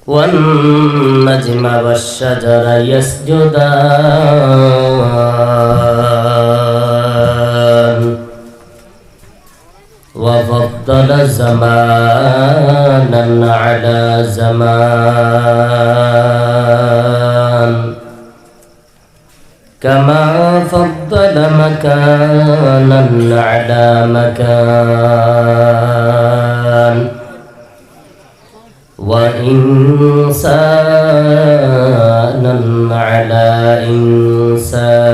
والنجم والشجر يسجدان وفضل زمانا على زمان كما فضل مكانا على مكان وإنسانا على إنسان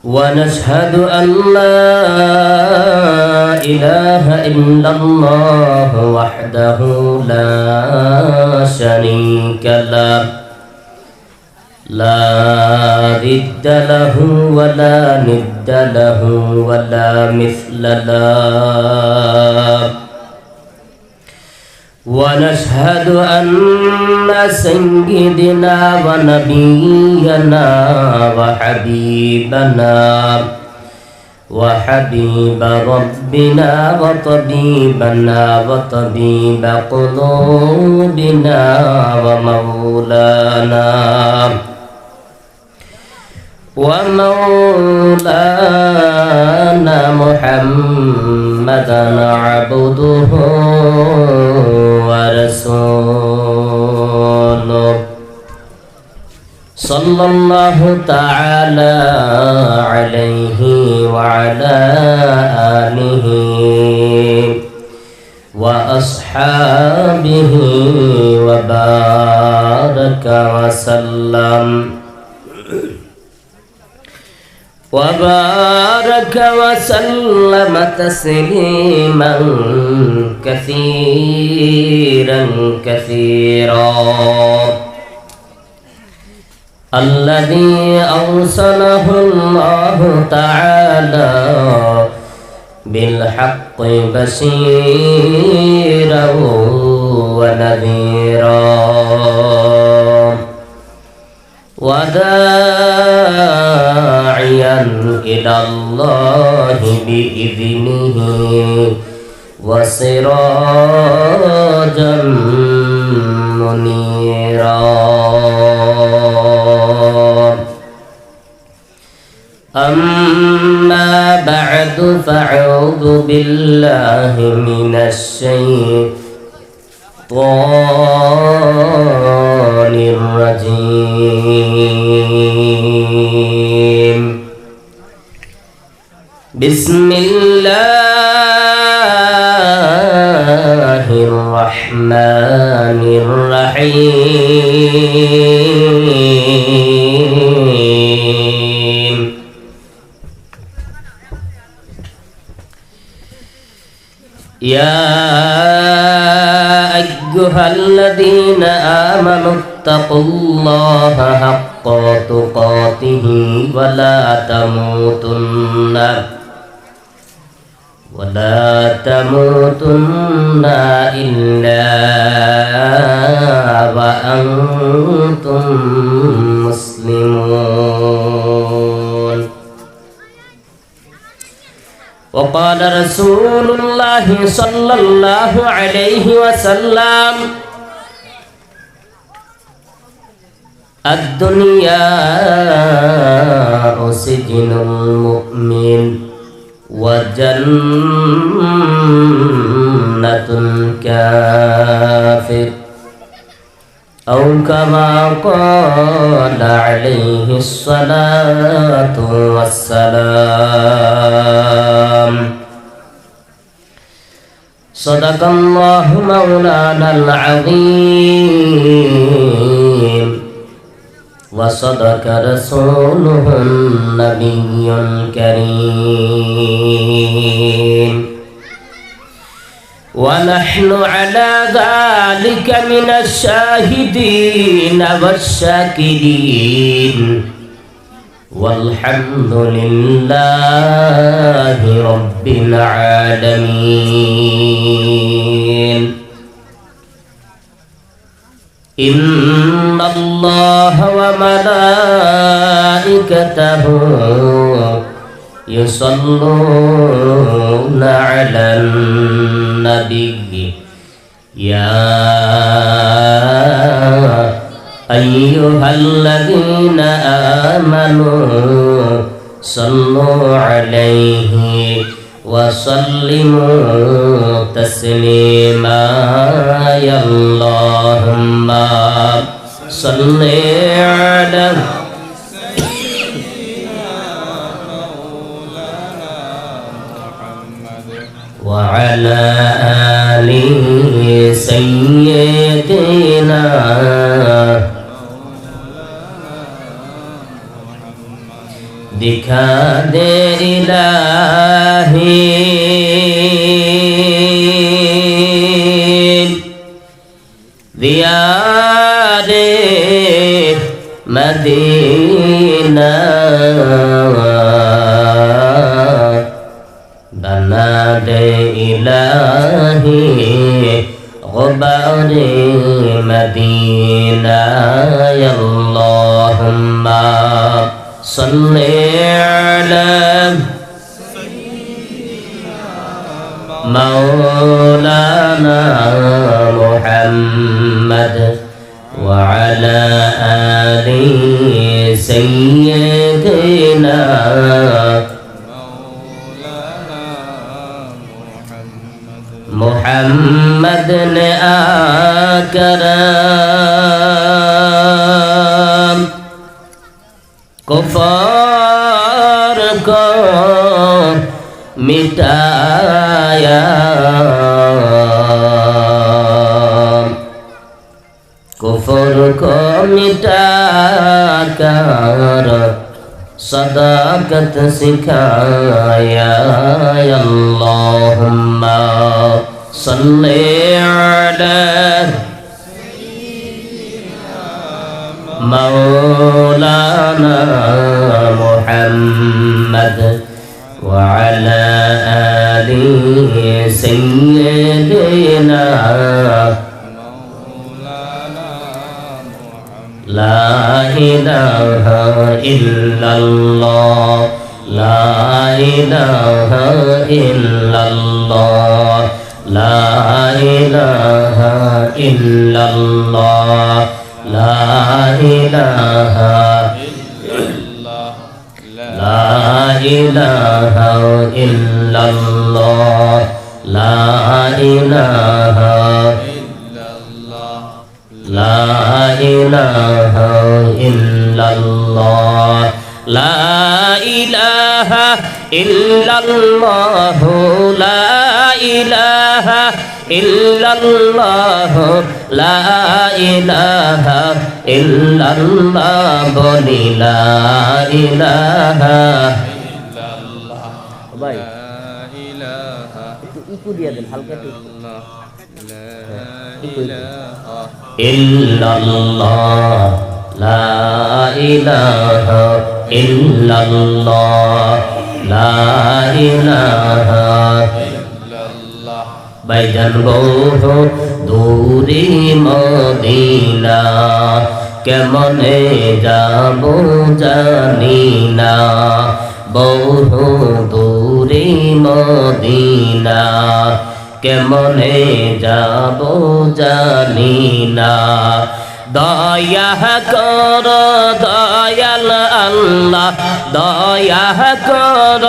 ونشهد أن لا إله إلا الله وحده لا شريك له لا ضد له ولا ند له ولا مثل له ونشهد أن سيدنا ونبينا وحبيب ربنا وطبيبنا وطبيب قلوبنا ومولانا محمدا عبده ورسوله صلى الله تعالى عليه وعلى آله وأصحابه وبارك وسلم تسليما كثيرا الذي أرسله الله تعالى بالحق بشيرا ونذيرا وداعيا إلى الله بإذنه وسراجا منيرا أما بعد فأعوذ بالله من الشيطان الرجيم بسم الله الرحمن الرحيم يا أيها الذين آمنوا اتقوا الله حق تقاته ولا تموتن إلا وأنتم مسلمون وقال رسول الله صلى الله عليه وسلم الدنيا سجن المؤمن وجنة الكافر أو كما قال عليه الصلاة والسلام صدق الله مولانا العظيم وصدق رسوله النبي الكريم ونحن على ذلك من الشاهدين والشاكرين والحمد لله رب العالمين إن الله وملائكته يصلون على النبي يا أيها الذين آمنوا صلوا عليه وسلموا تسليما يا اللهم صل على وعلى آل سيدنا दिखा दे इलाही दिया दे मदीना बना दे इलाही गुबार मदीना या अल्लाहुम्मा صل على مولانا محمد وعلى آل سيدنا محمد أكرم कुफर को मिटाया कुफर को मिटाकर सदाकत सिखाया अल्लाहुम्मा सल्ली अला مولانا محمد وعلى آل سيدنا لا إله إلا الله لا إله إلا الله لا إله إلا الله لا إله إلا لا إله إلا الله لا إله إلا الله لا إله إلا الله لا إله إلا الله لا إله إلا الله لا إله إلا الله بني لا إله إلا الله باي ইকু দিয়ে দেন হালকা إلا الله لا إله إلا الله لا إله बैजन बहु दूरी मदीना केमने जाबो जानी ना बहु दूरी मदीना केमने जाबो जानी ना दया कर दयाल अल्लाह दया कर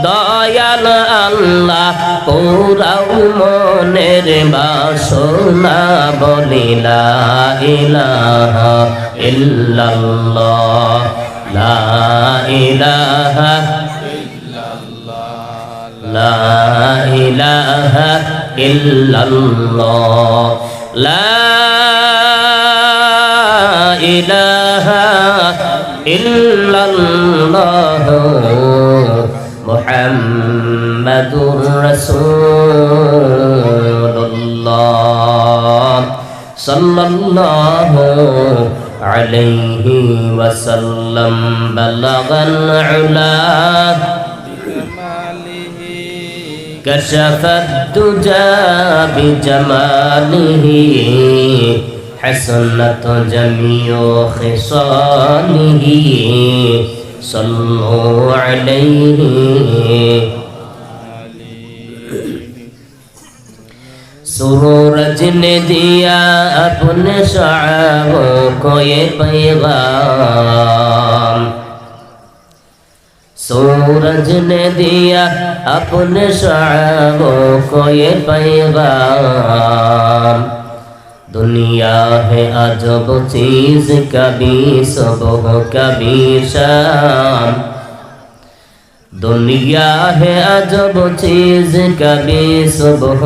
दयाल अल्लाह पुराও মনের বাসনা বলি লা ইলাহা ইল্লাল্লাহ লা ইলাহা ইল্লাল্লাহ লা ইলাহা ইল্লাল্লাহ লা ইলাহা ইল্লাল্লাহ মুহাম্মাদুর রাসূলুল্লাহ সাল্লাল্লাহু আলাইহি ওয়াসাল্লাম বালাগাল উলা কাশাফাত দুজা বিজামালিহি حسنت جميع خصاله सल्लु अलैहि। सूरज ने दिया अपने शअबों को ये पैगाम, सूरज ने दिया अपने शअबों को ये पैगाम। दुनिया है अजब चीज, कभी सुबह कभी शाम। दुनिया है अजब चीज, कभी सुबह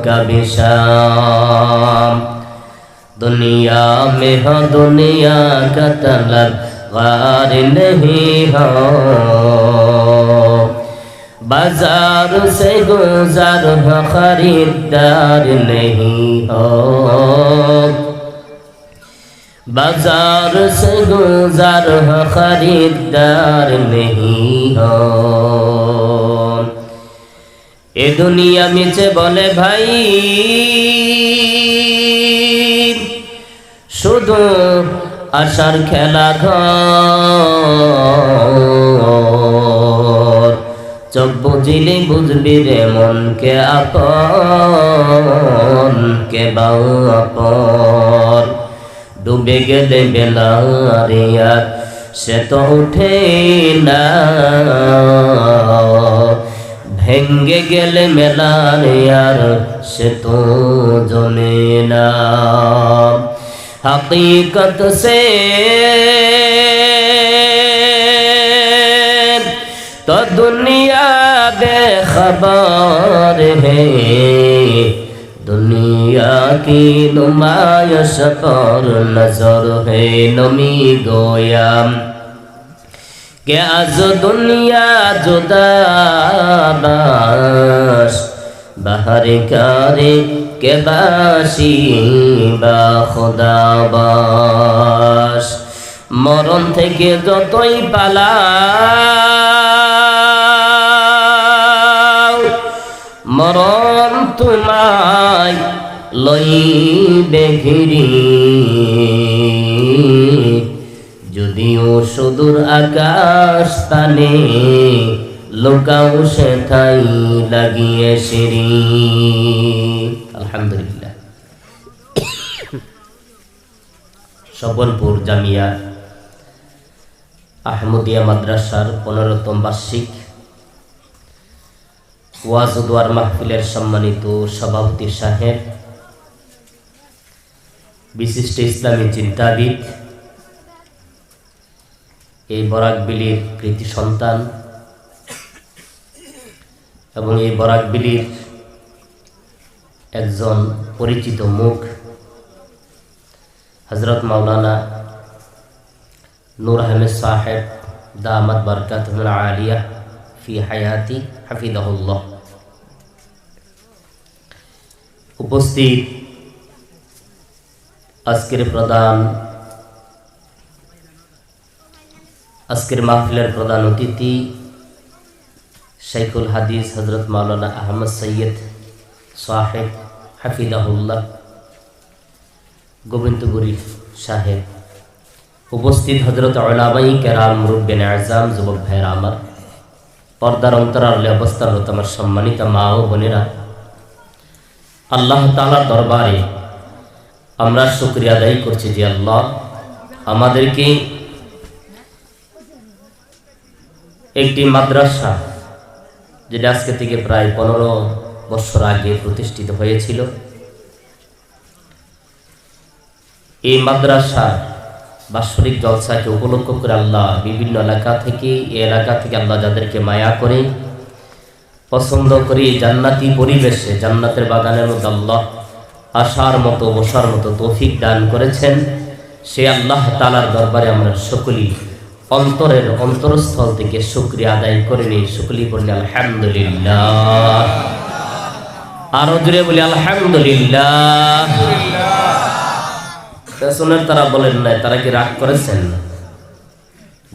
कभी शाम। दुनिया में हो दुनिया का तलब गार नहीं हो, बाजार से गुजार हो खरीदार नहीं हो, बाजार से गुजार हो खरीदार नहीं हो। ए दुनिया मिছে বলে ভাই শুধু আশার খেলা ঘর, চোখ বুঝিলে বুঝবি রে মন কে আপন কে বাপর। ডুবে গেলে বেলা রে আর সে তো উঠে না, ভেঙ্গে গেলে মেলা রে আর সে তো জমে না। हकीकत से तो दुनिया बेखबर है, दुनिया की नुमाइश पर नजर है नमी गोया कि आज दुनिया जुदा बाश बाहर करे के बाशी বা খোদাবাস। মরণ থেকে যতই পালাও, মরণ তোমায় লইবে ঘিরি। যদিও সুদূর আকাশ পানে লোকাও সেথাই লাগিয়ে সিঁড়ি। আলহামদুলিল্লাহ। সবলপুর জামিয়া আহমদিয়া মাদ্রাসার 15তম বার্ষিক ওয়াজ ও দোয়ার মাহফিলের সম্মানিত সভাপতি সাহেব, বিশিষ্ট ইসলামী চিন্তাবিদ, এই বরাকবিলির কৃতি সন্তান এবং এই বরাকবিলির একজন পরিচিত মুখ হযরত মাওলানা নূর আহমেদ সাহেব দামাত বরকাতুহুল আলিয়া ফি হায়াতি হাফিজাহুল্লাহ। উপস্থিত আজকের মাহফিলের প্রধান অতিথি শাইখুল হাদিস হযরত মাওলানা আহমদ সৈয়দ সাহেব হাফিজাহুল্লাহ গোবিন্দপুরী সাহেব, উপস্থিত হযরত উলামায়ে কেরাম, মুরব্বিয়ানে আযম, যুবক ভাইয়েরা আমার, পর্দার অন্তরালে অবস্থানরত আমার সম্মানিত মা ও বোনেরা, আল্লাহ তাআলার দরবারে আমরা শুকরিয়া আদায় করছি যে আল্লাহ আমাদেরকে একটি মাদ্রাসা, যেটা আজকে থেকে প্রায় 15 বছর আগে প্রতিষ্ঠিত হয়েছিল, এই মাদ্রাসার বাৎসরিক জলসাকে উপলক্ষ করে আল্লাহ বিভিন্ন এলাকা থেকে আল্লাহ যাদেরকে মায়া করে পছন্দ করে জান্নাতি পরিবেশে জান্নাতের বাগানের মধ্যে আল্লাহ আসার মতো বসার মতো তৌফিক দান করেছেন, সে আল্লাহ তাআলার দরবারে আমরা সকলেই অন্তরের অন্তরস্থল থেকে শুকরিয়া আদায় করে নিই। সকলেই বলি আলহামদুলিল্লাহ। আরো জোরে বলি আলহামদুলিল্লাহ। পেছনের তারা বলেন নাই, তারা কি রাগ করেছেন,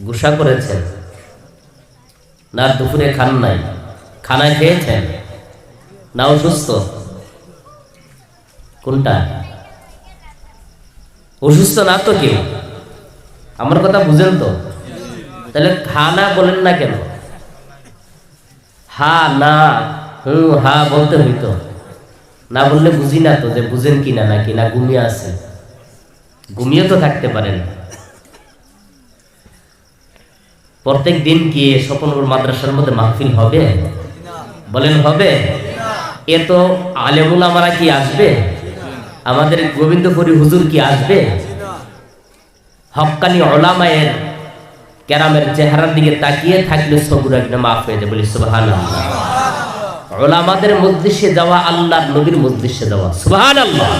গুসা করেছেন না? দুপুরে খান নাই, খানা খেয়েছেন না? অসুস্থ? কোনটা? অসুস্থ না তো কেউ? আমার কথা বুঝেন তো? তা তাহলে খানা বলেন না কেন? হা না হা বলতে হইতো, না বললে বুঝি না তো যে বুঝেন কিনা, নাকি না ঘুমিয়ে আছে। ঘুমিয়ে তো থাকতে পারেন। প্রত্যেক দিন কি স্বপনপুর মাদ্রাসার মধ্যে মাহফিল হবে? বলেন হবে? এ তো আলেমুল আমারা কি আসবে? আমাদের গোবিন্দপুরী হুজুর কি আসবে? হক্কানি ওলামায়ের কেরামের চেহারার দিকে তাকিয়ে থাকলে সবুর একদম মাফ হয়ে যাবে। বলি সুবহানাল্লাহ। ওলামাদের মজলিসে যাওয়া আল্লাহর নবীর মজলিসে যাওয়া, সুবহানাল্লাহ।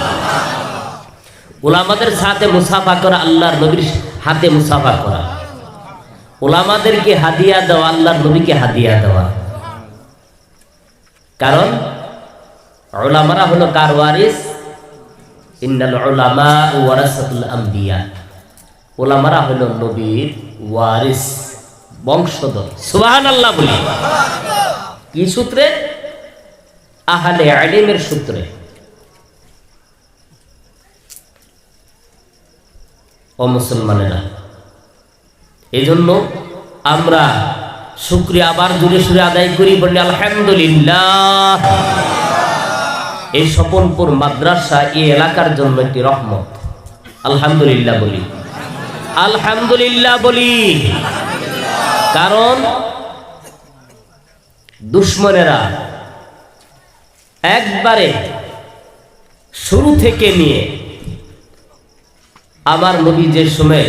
ওলামাদের সাথে মুসাফা করা, আল্লাহর নবীর হাতে মুসাফা করা। ওলামাদেরকে হাদিয়া দেওয়া, আল্লাহর নবীকে হাদিয়া দেওয়া। কারণ ওলামারা হলো কার ওয়ারিস? ইন্নাল উলামা ওয়ারাসাতুল আম্বিয়া। ওলামারা হলো নবীর ওয়ারিস, বংশধর। সুবহানাল্লাহ বলি। কি সূত্রে? আহলে ইলমের সূত্রে। ও মুসলমানেরা, এই জন্য আমরা শুকরিয়া আবার জুড়ে সুরে আদায় করি, বলি আলহামদুলিল্লাহ। এই স্বপনপুর মাদ্রাসা এই এলাকার জন্য একটি রহমত। আলহামদুলিল্লাহ বলি, আলহামদুলিল্লাহ বলি। কারণ দুশ্মনেরা একবারে শুরু থেকে নিয়ে আমার নবী যে সময়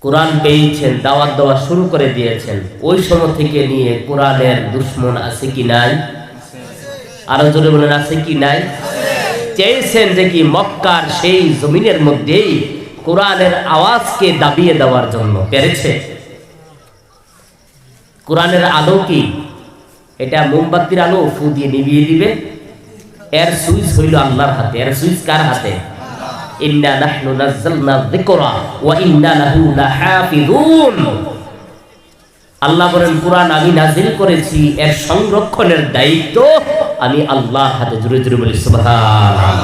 কোরআন পেয়েছেন, দাওয়াত দেওয়া শুরু করে দিয়েছেন, ওই সময় থেকে নিয়ে কোরআনের দুশ্মন আছে কি নাই? আরো জোরে বলেন, আছে কি নাই? চেয়েছেন যে কি মক্কার সেই জমিনের মধ্যেই কোরআনের আওয়াজকে দাবিয়ে দেওয়ার জন্য। পেরেছে? কোরআনের আলো কি? এটা মোমবাতির আলো, ফু দিয়ে নিভিয়ে দিবে। এর সুইচ হইল আল্লাহর হাতে। এর সুইচ কার হাতে? ইন্না নাহনু নাযালনা যিকরা ওয়া ইন্না লাহু লাহাফিজুন। আল্লাহ বলেন, কোরআন আমি নাজিল করেছি, এর সংরক্ষণের দায়িত্ব আমি আল্লাহর হাতে। জোরে জোরে বলি সুবহানাল্লাহ।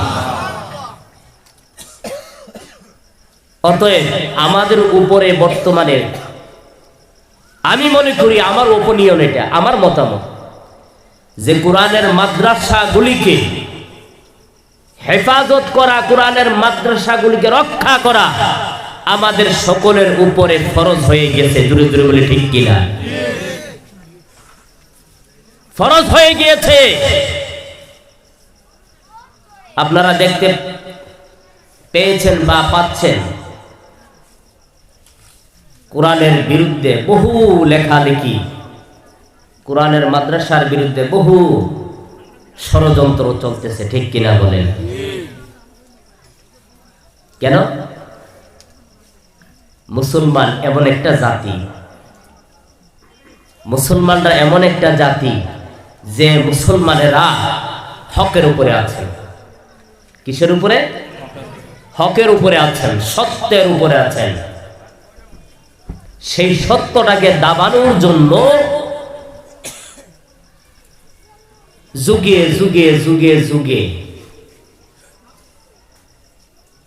অতএব আমাদের উপরে বর্তমানে আমি মনে করি, আমার ওপিনিয়ন, এটা আমার মতামত, যে কোরআনের মাদ্রাসাগুলিকে হেফাজত করা, কোরআনের মাদ্রাসাগুলিকে রক্ষা করা আমাদের সকলের উপরে ফরজ হয়ে গেছে। জোরে জোরে বলে ঠিক কিনা? ফরজ হয়ে গিয়েছে। আপনারা দেখতে পেয়েছেন বা পাচ্ছেন, কোরআনের বিরুদ্ধে বহু লেখালেখি, কোরআনের মাদ্রাসার বিরুদ্ধে বহু ষড়যন্ত্র চলতেছে, ঠিক কিনা বলেন? কেন? মুসলমান এমন একটা জাতি, মুসলমানরা এমন একটা জাতি যে মুসলমানেরা হকের উপরে আছে। কিসের উপরে? হকের উপরে আছেন, সত্যের উপরে আছেন। সেই সত্যটাকে দাবানোর জন্য যুগে যুগে যুগে যুগে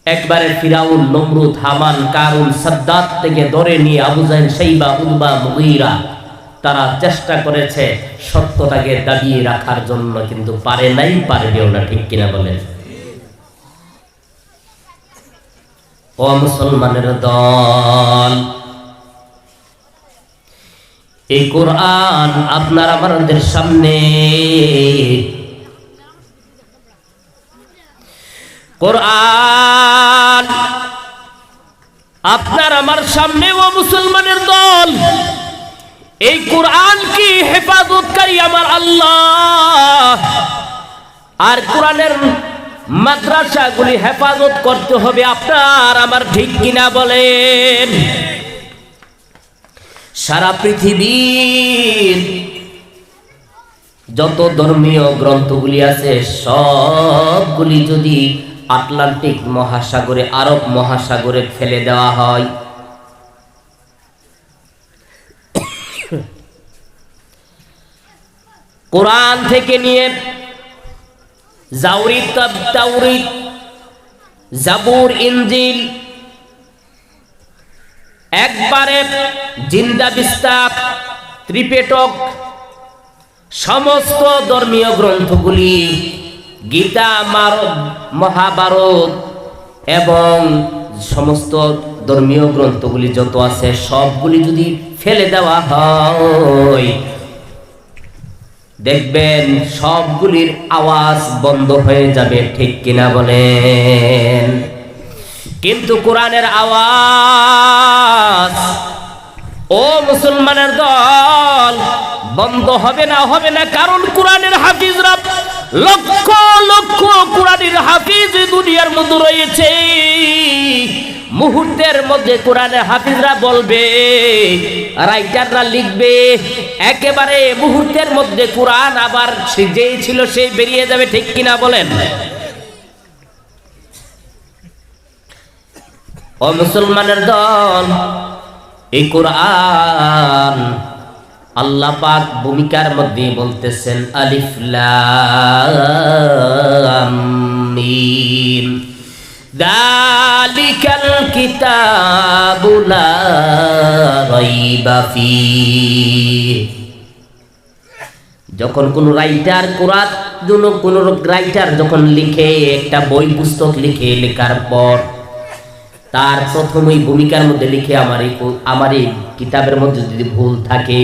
একবারে ফিরাউন, নমরুদ, হামান, কারুন, সাদ্দাত থেকে ধরে নিয়ে আবু জাহেল, শাইবা, উতবা, মুগীরা, তারা চেষ্টা করেছে সত্যটাকে দাবিয়ে রাখার জন্য, কিন্তু পারে নাই, পারবেও না। ঠিক কিনা বলেন? ও মুসলমানের দল, এই কোরআন আপনার আমাদের সামনে, কোরআন আপনার আমার সামনে। ও মুসলমানের দল, এই কোরআন কি হেফাজতকারী আমার আল্লাহ। আর কোরআনের মাদ্রাসাগুলি হেফাজত করতে হবে আপনার আমার, ঠিক কিনা বলেন? সারা পৃথিবীর যত ধর্মীয় গ্রন্থগুলি আছে সবগুলি যদি আটলান্টিক মহাসাগরে, আরব মহাসাগরে ফেলে দেওয়া হয়, কোরআন থেকে নিয়ে জাওরিত, তাওরিত, জাবুর, ইনজিল একবারে জিন্দা বিস্তা ত্রিপিটক সমস্ত ধর্মীয় গ্রন্থগুলি, গীতা, মহাভারত এবং সমস্ত ধর্মীয় গ্রন্থগুলি যত আছে সবগুলি যদি ফেলে দেওয়া হয়, দেখবেন সবগুলির আওয়াজ বন্ধ হয়ে যাবে। ঠিক কিনা বলেন? কিন্তু কোরআনের আওয়াজ, ও মুসলমানের দল, বন্ধ হবে না। কারণ কোরআনের হাফিজরা লক্ষ লক্ষ কোরআনের হাফিজ দুনিয়ার মধ্যে রয়েছে। মুহূর্তের মধ্যে কোরআনের হাফিজরা বলবে, রাইটাররা লিখবে, একেবারে মুহূর্তের মধ্যে কোরআন আবার যেই ছিল সেই বেরিয়ে যাবে। ঠিক কিনা বলেন? ও মুসলমানের দল, এই কোরআন আল্লাহ পাক ভূমিকার মধ্যে বলতেছেন আলিফ লাম মিম যালিকাল কিতাবু লা রাইবা ফীহ। যখন কোন রাইটার কোন রাইটার যখন লিখে, একটা বই পুস্তক লিখে, লেখার পর তার প্রথমেই ভূমিকার মধ্যে লিখে, আমার এই কিতাবের মধ্যে যদি ভুল থাকে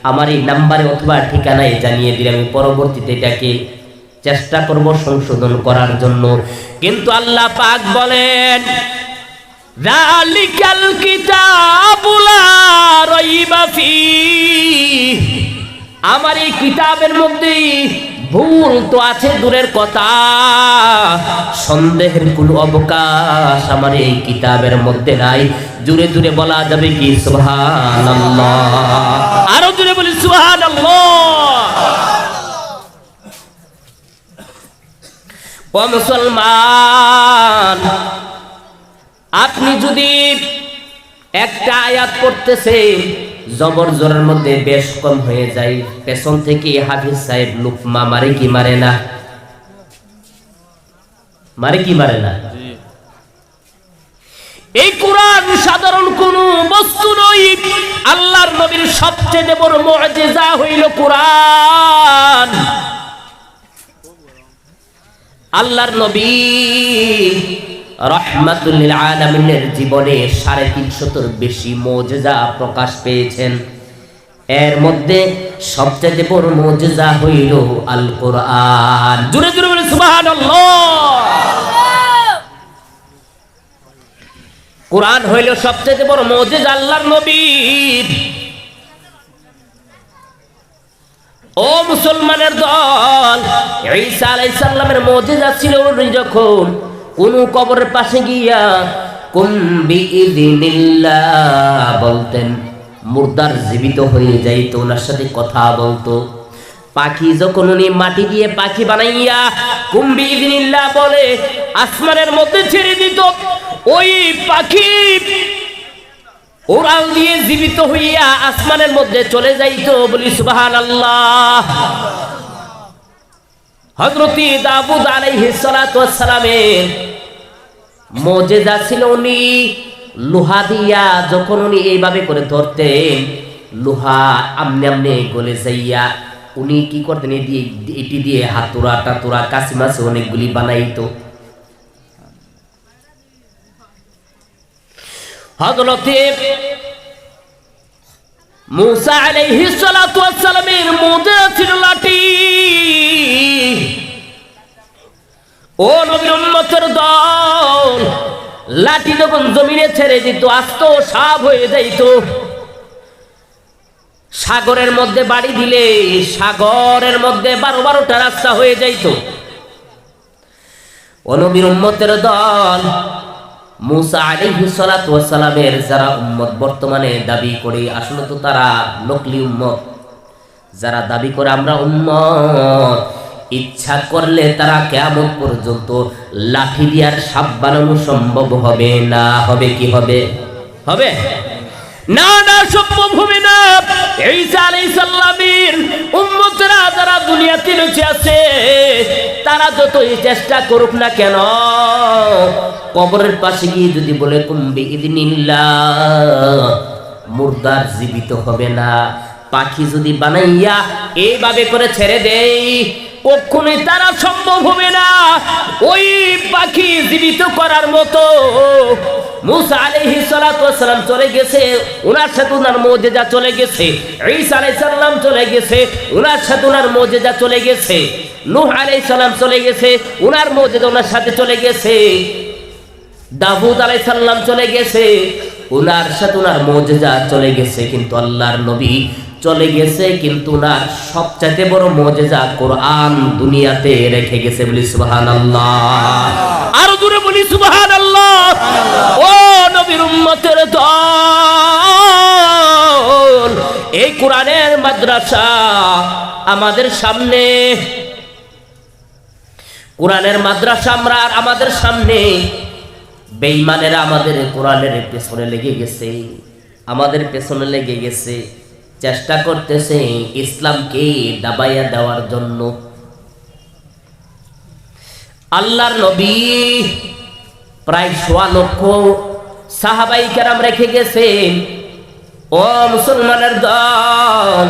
আমার এই নাম্বারে অথবা ঠিকানায় জানিয়ে দিলে আমি পরবর্তীতে এটাকে চেষ্টা করব সংশোধন করার জন্য। কিন্তু আল্লাহ পাক বলেন, যালিকাল কিতাবু লা রাইবা ফীহ, আমার এই কিতাবের মধ্যে ভুল তো আছে দূরের কথা, সন্দেহের কোনো অবকাশ আমার এই কিতাবের মধ্যে নাই। জুড়ে জুড়ে বলা যাবে কি সুবহানাল্লাহ? আরো জুড়ে বলি সুবহানাল্লাহ। ও মুসলমান, আপনি যদি একটা আয়াত পড়তেছেন, জবর জোরের মধ্যে বেশ কম হয়ে যায়, পেছন থেকে হাফিজ সাহেব লুকমা মারে কি মারে না? মারে কি মারে না? এই কোরআন সাধারণ কোন বস্তু নয়। আল্লাহর নবীর সবচেয়ে বড় মুআজিজা হইল কোরআন। আল্লাহর নবী রাহমাতুল লিল আলামিনের জীবনে 350 বেশি মুজিজা প্রকাশ পেয়েছেন। এর মধ্যে সবচেয়ে বড় মুজিজা হইল আল কোরআন। জোরে জোরে বলে সুবহানাল্লাহ। কোরআন হইল সবচেয়ে বড় মুজিজা আল্লাহর নবীর। ও মুসলমানের দল, ঈসা আলাইহিস সালামের মুজিজা ছিল যখন কোন কবরের পাশে গিয়া কুম বিইযনিল্লাহ বলতেন, মুর্দার জীবিত হয়ে যাইতো, ওনার সাথে কথা বলতো। পাখি যখন উনি মাটি দিয়ে পাখি বানাইয়া কুম বিইযনিল্লাহ বলে আসমানের মধ্যে ছেড়ে দিত, ওই পাখি উড়াল দিয়ে জীবিত হইয়া আসমানের মধ্যে চলে যাইতো। বলি সুবহানাল্লাহ। হযরত দাউদ আলাইহিস সালাতু ওয়াস সালামের মুজিজা ছিল, উনি লোহা দিয়া যখন উনি এইভাবে করে ধরতেন, লোহা আমনে আমনে গলে যাইয়া উনি কি করতেন, এটি দিয়ে হাতুড়া টাতুরা কাশি মাছ অনেকগুলি বানাইতো। হযরত মুসা আলাইহিস সালাতু ওয়াস সালামের মুজিজা ছিল লাঠি। ও নবীর উম্মতের দল, লাঠি যখন জমিনে ছেড়ে দিত আস্ত সাপ হয়ে যাইত। সাগরের মধ্যে বাড়ি দিলে সাগরের মধ্যে 12টা রাস্তা হয়ে যাইত। ও নবীর উম্মতের দল, মুসা আলাইহিস সালাতু ওয়াস সালামের যারা উম্মত বর্তমানে দাবি করে, আসলে তো তারা নকলি উম্মত। যারা দাবি করে আমরা উম্মত, ইচ্ছা করলে তারা কিয়ামত পর্যন্ত লাঠি দিয়ার সাপ বানানো সম্ভব হবে না। হবে কি হবে? হবে না, না, সম্ভব হবে না। ঈসা আলাইহিস সালামের উম্মতরা যারা দুনিয়াতে বেঁচে আছে তারা যতই চেষ্টা করুক না কেন, কবরের পাশে গিয়ে যদি বলে কুম্বি ইদিনিল্লাহ, মুর্দার জীবিত হবে না। পাখি যদি বানাইয়া এইভাবে করে ছেড়ে দেই, কখনোই তারা সম্ভব হবে না ওই পাখি জীবিত করার মতো। মুসা আলাইহিস সালাতু ওয়াস সালাম চলে গেছে, ওনার সাথে ওনার মুজিজা চলে গেছে। ঈসা আলাইহিস সালাম চলে গেছে, ওনার সাথে ওনার মুজিজা চলে গেছে। নূহ আলাইহিস সালাম চলে গেছে, ওনার মুজিজা ওনার সাথে চলে গেছে। দাউদ আলাইহিস সালাম চলে গেছে, ওনার সাথে ওনার মুজিজা চলে গেছে। কিন্তু আল্লাহর নবী চলে গেছে, কিন্তু না সবচাইতে বড় মুজিজা কোরআন দুনিয়াতে রেখে গেছে। বলি সুবহানাল্লাহ, আরো জোরে বলি সুবহানাল্লাহ। ও নবীর উম্মতের দল, এই কোরআনের মাদ্রাসা আমাদের সামনে, কোরআনের মাদ্রাসা আমরা আমাদের সামনে। বেঈমানেরা আমাদের কোরআনের পেছনে লেগে গেছে, আমাদের পেছনে লেগে গেছে, চেষ্টা করতেছে ইসলামকে দাবাইয়া দেওয়ার জন্য। আল্লাহর নবী প্রায় ১.৫ লক্ষ সাহাবাই কেরাম রেখে গেছেন। ও মুসলমানের দল,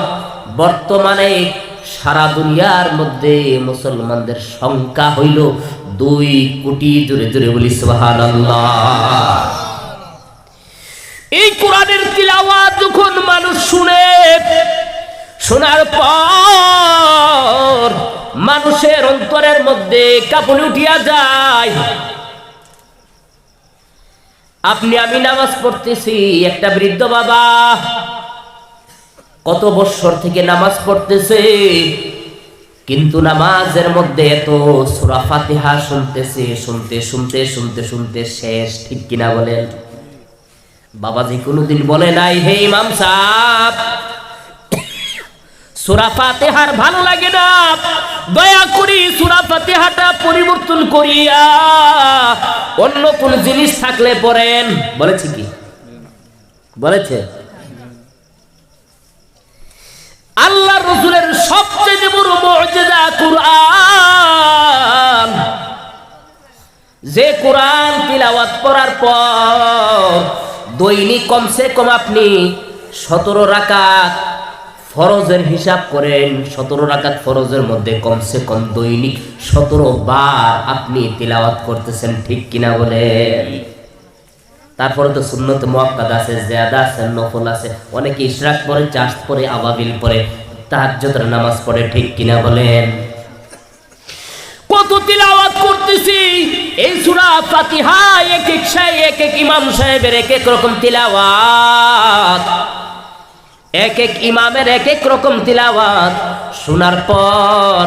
বর্তমানে সারা দুনিয়ার মধ্যে মুসলমানদের সংখ্যা হইল ২ কোটি। জোরে জোরে বলি সুবহানাল্লাহ। এই কোরআনের তিলাওয়াত যখন মানুষ শুনে, শোনার পর মানুষের অন্তরের মধ্যে কাঁপুনি উঠিয়া যায়। আপনি আমি নামাজ পড়তেছি, একটা বৃদ্ধ বাবা কত বছর থেকে নামাজ পড়তেছে, কিন্তু নামাজের মধ্যে এত সূরা ফাতিহা শুনতেছে, শুনতে শুনতে শুনতে শুনতে শেষ। ঠিক কিনা বলেন? বাবাজি কোনদিন বলে নাই, হে ইমাম সাহেব সূরা ফাতিহার ভালো লাগে না, দয়া করি সূরা ফাতিহাটা পরিবর্তন করিয়া অন্য কোন জিনিস থাকলে পড়েন। বলেছি কি? বলেছে? আল্লাহ রাসূলের সবচেয়ে বড় মুজিজা কুরআন। যে কোরআন তিলাওয়াত করার পর দৈনিক কমসে কম আপনি ১৭ রাকাত ফরজের হিসাব করেন, ১৭ রাকাত ফরজের মধ্যে কমসে কম দৈনিক ১৭ বার আপনি তিলাওয়াত করতেছেন। ঠিক কিনা বলেন? তারপরে তো সুন্নত মুআক্কাদা আছে, জিয়াদা আছে, নফল আছে, অনেকে ইশরাক পড়ে, চাশ পড়ে, আওয়াবিল পড়ে, তাহাজ্জুদের নামাজ পড়ে। ঠিক কিনা বলেন? কত তিলাওয়াত করতেছি এই সূরা ফাতিহা, এক এক ইমাম সাহেবের এক এক রকম তিলাওয়াত, এক এক ইমামের এক এক রকম তিলাওয়াত। শোনার পর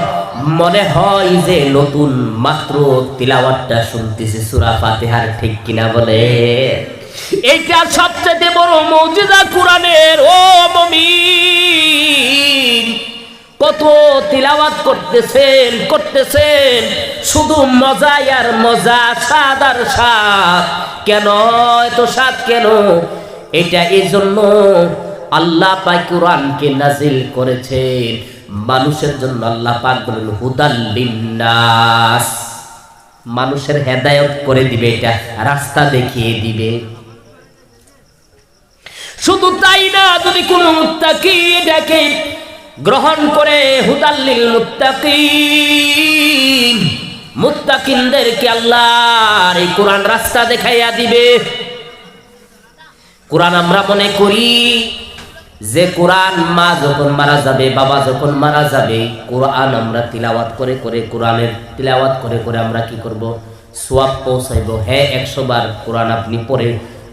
মনে হয় যে নতুন মাত্র তিলাওয়াতটা শুনতেছি সূরা ফাতিহার। ঠিক কিনা বলে? এইটা সবচেয়ে বড় মুজিজা কোরআনের। ও মুমিন, কত তিলাওয়াত করতেছেন করতেছেন, শুধু মজা আর মজা, স্বাদ আর স্বাদ। কেন এত স্বাদ কেন? এটা এই জন্য আল্লাহ পাক কোরআনকে নাজিল করেছেন মানুষের জন্য। আল্লাহ পাক বলেন হুদাল লিন্নাস, মানুষের হেদায়েত করে দিবে, এটা রাস্তা দেখিয়ে দিবে। শুধু তাই না, যদি কোনো মুত্তাকি এটাকে গ্রহণ করে, হুদাল লিল মুত্তাকিন, মুত্তাকিনদেরকে আল্লাহর এই কোরআন রাস্তা দেখাইয়া দিবে। কোরআন আমরা মনে করি যে কোরআন মা যখন মারা যাবে, বাবা যখন মারা যাবে, কোরআন আমরা তিলাওয়াত করে করে, কোরআনের তিলাওয়াত করে করে আমরা কি করব? সওয়াব পৌঁছাইব। হ্যাঁ, 100 বার কোরআন আপনি পড়ে,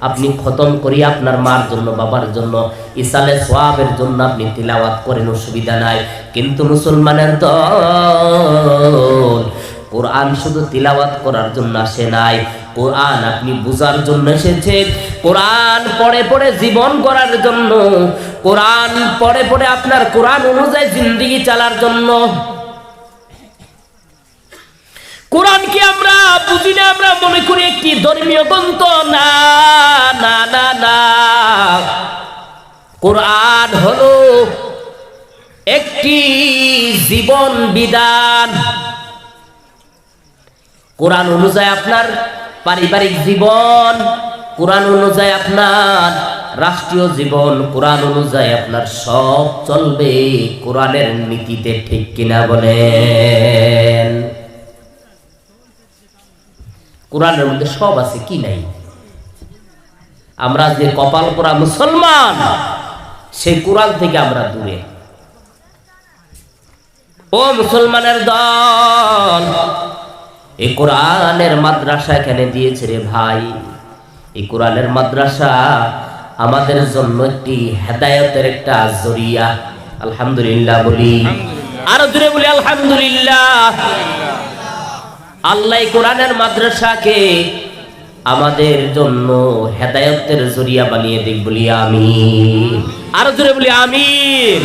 আপনি খতম করি আপনার মার জন্য, বাবার জন্য, ইসালে সওয়াবের জন্য আপনি তিলাওয়াত করেন, অসুবিধা নাই। কিন্তু মুসলমানের দল, কোরআন শুধু তিলাওয়াত করার জন্য আসে নাই, কোরআন আপনি বুঝার জন্য এসেছেন, কোরআন পড়ে পড়ে জীবন করার জন্য, কোরআন পড়ে পড়ে আপনার কোরআন অনুযায়ী জিন্দেগি চালার জন্য। কোরআনকে আমরা বুঝি না, আমরা মনে করি একটি ধর্মীয় গ্রন্থ। না না না না, কোরআন হলো একটি জীবন বিধান। কোরআন অনুযায়ী আপনার পারিবারিক জীবন, কোরআন অনুযায়ী আপনার রাষ্ট্রীয় জীবন, কোরআন অনুযায়ী আপনার সব চলবে কোরআনের নীতিতে, ঠিক কিনা বলেন? কোরআনের মধ্যে সব আছে, কি নাই? আমরা যে কপাল পোড়া মুসলমান, সেই কোরআন থেকে আমরা দূরে। ও মুসলমানের দল, এই কোরআনের মাদ্রাসা এখানে দিয়েছে রে ভাই। এই কোরআনের মাদ্রাসা আমাদের জন্য একটি হেদায়েতের একটা জরিয়া। আলহামদুলিল্লাহ বলি, আরো জোরে বলি আলহামদুলিল্লাহ। আল্লাহ কোরআনের মাদ্রাসাকে আমাদের জন্য হেদায়েতের জরিয়া বানিয়ে দিক, বলি আমিন। আরো জোরে বলি আমিন।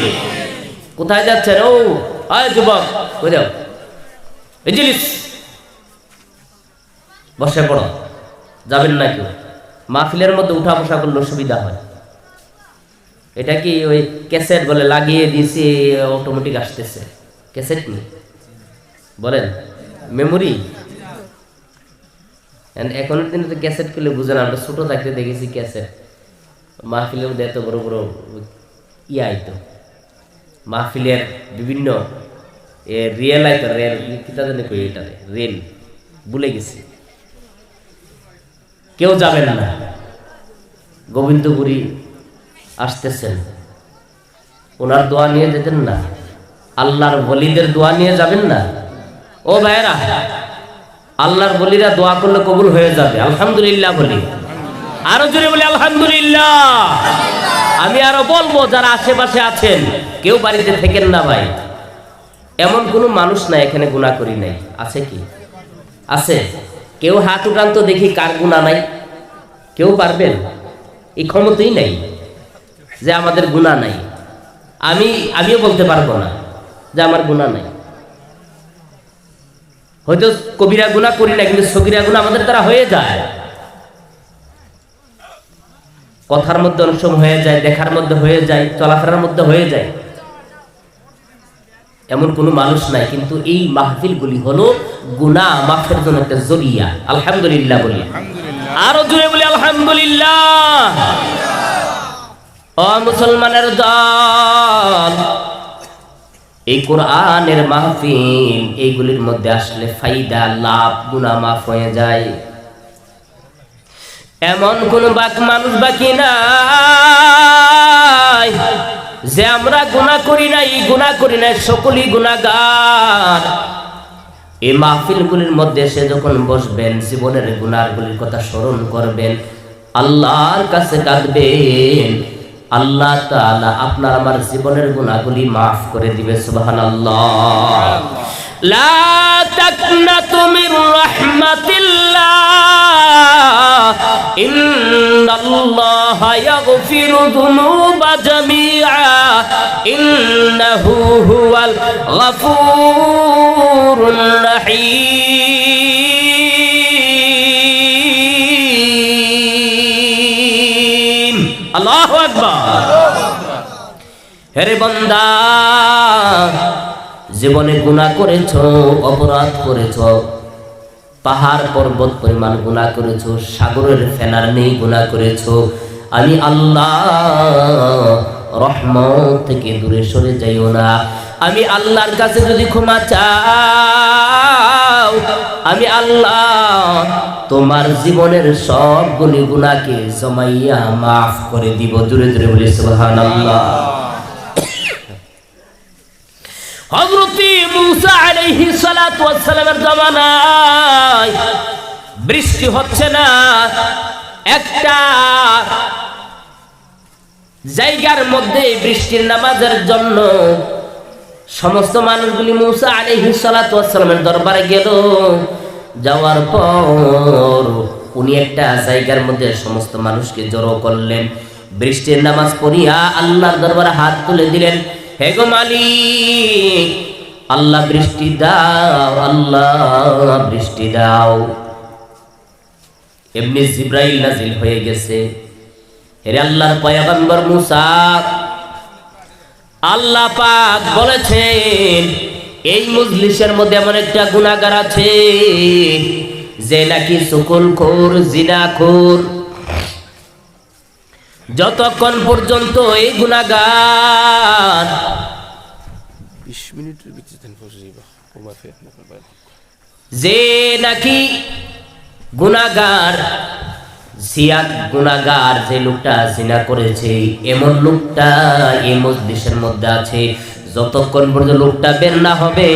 কোথায় যাচ্ছেন? ও আয় যুবক, কই যাও? ইজলিস, বসে পড়ো। যাবেন না কেউ? মাহফিলের মধ্যে উঠা বসা করলে সুবিধা হয়। এটা কি ওই ক্যাসেট বলে লাগিয়ে দিয়েছি, অটোমেটিক আসতেছে? ক্যাসেট নি বলেন, মেমোরি। এখনের দিনে তো ক্যাসেট করলে বুঝে না। আমরা ছোট থাকতে দেখেছি ক্যাসেট মাহফিলের মধ্যে এত বড় বড় ইয়ে আইতো। মাহফিলের বিভিন্ন রিয়েল আইতো, রেল কিতা জানি কই, এটা রেল ভুলে গেছি। কেউ যাবেন না। গোবিন্দপুরী আসতেছেন, ওনার দোয়া নিয়ে যেতেন না? আল্লাহর ওলিদের দোয়া নিয়ে যাবেন না? ও ভাইরা, আল্লাহর ওলিরা দোয়া করলে কবুল হয়ে যাবে। আলহামদুলিল্লাহ বলি, আরো জোরে বলি আলহামদুলিল্লাহ। আমি আরো বলবো, যারা আশেপাশে আছেন, কেউ বাড়িতে থেকেন না ভাই। এমন কোনো মানুষ নাই এখানে গুনাহ করি নাই, আছে কি? আছে? কেউ হাত উঠান তো দেখি, কার গুনাহ নাই? কেউ পারবেন? এই ক্ষমতাই নাই যে আমাদের গুনাহ নাই। আমিও বলতে পারবো না যে আমার গুনাহ নাই। হয়তো কবিরা গুনাহ করি না, কিন্তু সগীরা গুনাহ আমাদের দ্বারা হয়ে যায়। কথার মধ্যে অনেক সময় হয়ে যায়, দেখার মধ্যে হয়ে যায়, চলাফেরার মধ্যে হয়ে যায়। এমন কোনো মানুষ নাই, কিন্তু এই মাহফিলগুলি হলো গুনাহ মাফের জন্য একটা জরিয়া। আলহামদুলিল্লাহ বলি, আরো জোরে বলি আলহামদুলিল্লাহ। ও মুসলমানের দল, এই কোরআনের মাহফিল এইগুলির মধ্যে আসলে ফায়দা, লাভ, গুনাহ মাফ হয়ে যায়। এমন কোন মানুষ বাকি নাই যে আমরা গুনাহ করি নাই, সকলেই গুনাহগার। এই মাহফিলগুলির মধ্যে এসে যখন বসবেন, জীবনের গুনাহগুলির কথা স্মরণ করবেন, আল্লাহর কাছে কাঁদবেন, আল্লাহ তাআলা আপনার আমার জীবনের গুনাহগুলি মাফ করে দিবে। সুবহানাল্লাহ। লা তাকনাতু মির রাহমাতিল্লাহ, ইন্নাল্লাহা ইয়াগফিরু যুনুবা জামিআ, ইন্নাহু হুয়াল গফুরুর রহিম। আল্লাহু আকবার। হে বান্দা, জীবনে গুনাহ করেছো, অপরাধ করেছো, পাহাড় পর্বত পরিমাণ গুনাহ করেছো, সাগরের ফেনার নেই গুনাহ করেছো। আমি আল্লাহ রহমত থেকে দূরে সরে যাইও না। আমি আল্লাহর কাছে যদি ক্ষমা চাও, আমি আল্লাহ তোমার জীবনের সবগুলি গুনাহকে জমাইয়া মাফ করে দিব। দূরে দূরে বলি সুবহানাল্লাহ। হযরত মুসা আলাইহিস সালাতু ওয়াস সালামের জামানায় বৃষ্টি হচ্ছে না। একটা জায়গার মধ্যে বৃষ্টির নামাজের জন্য সমস্ত মানুষগুলি মুসা আলাইহিস সালাতু ওয়াস সালামের দরবারে গেল। যাওয়ার পর উনি একটা জায়গার মধ্যে সমস্ত মানুষকে জড়ো করলেন। বৃষ্টির নামাজ পড়িয়া আল্লাহর দরবারে হাত তুলে দিলেন, হে গো মালিক, আল্লাহ বৃষ্টি দাও, আল্লাহ বৃষ্টি দাও। এমনি জিবরাইল নাজিল হয়ে গেছে, হে আল্লাহর পয়গম্বর মুসা, আল্লাহ পাক বলেছেন এই মজলিসের মধ্যে এমন একটা গুনাহগার আছে যে নাকি চুগলখোর, জিনাখোর। যতক্ষণ পর্যন্ত এই গুনাহগার 20 Minuten bitte den Vorschieber. Ungefähr. যে নাকি গুনাহগার, গুনাহগার যে লোকটা জিনা করেছে এমন লোকটা এই মজলিসের মধ্যে আছে, যতক্ষণ পর্যন্ত লোকটা বের না হবে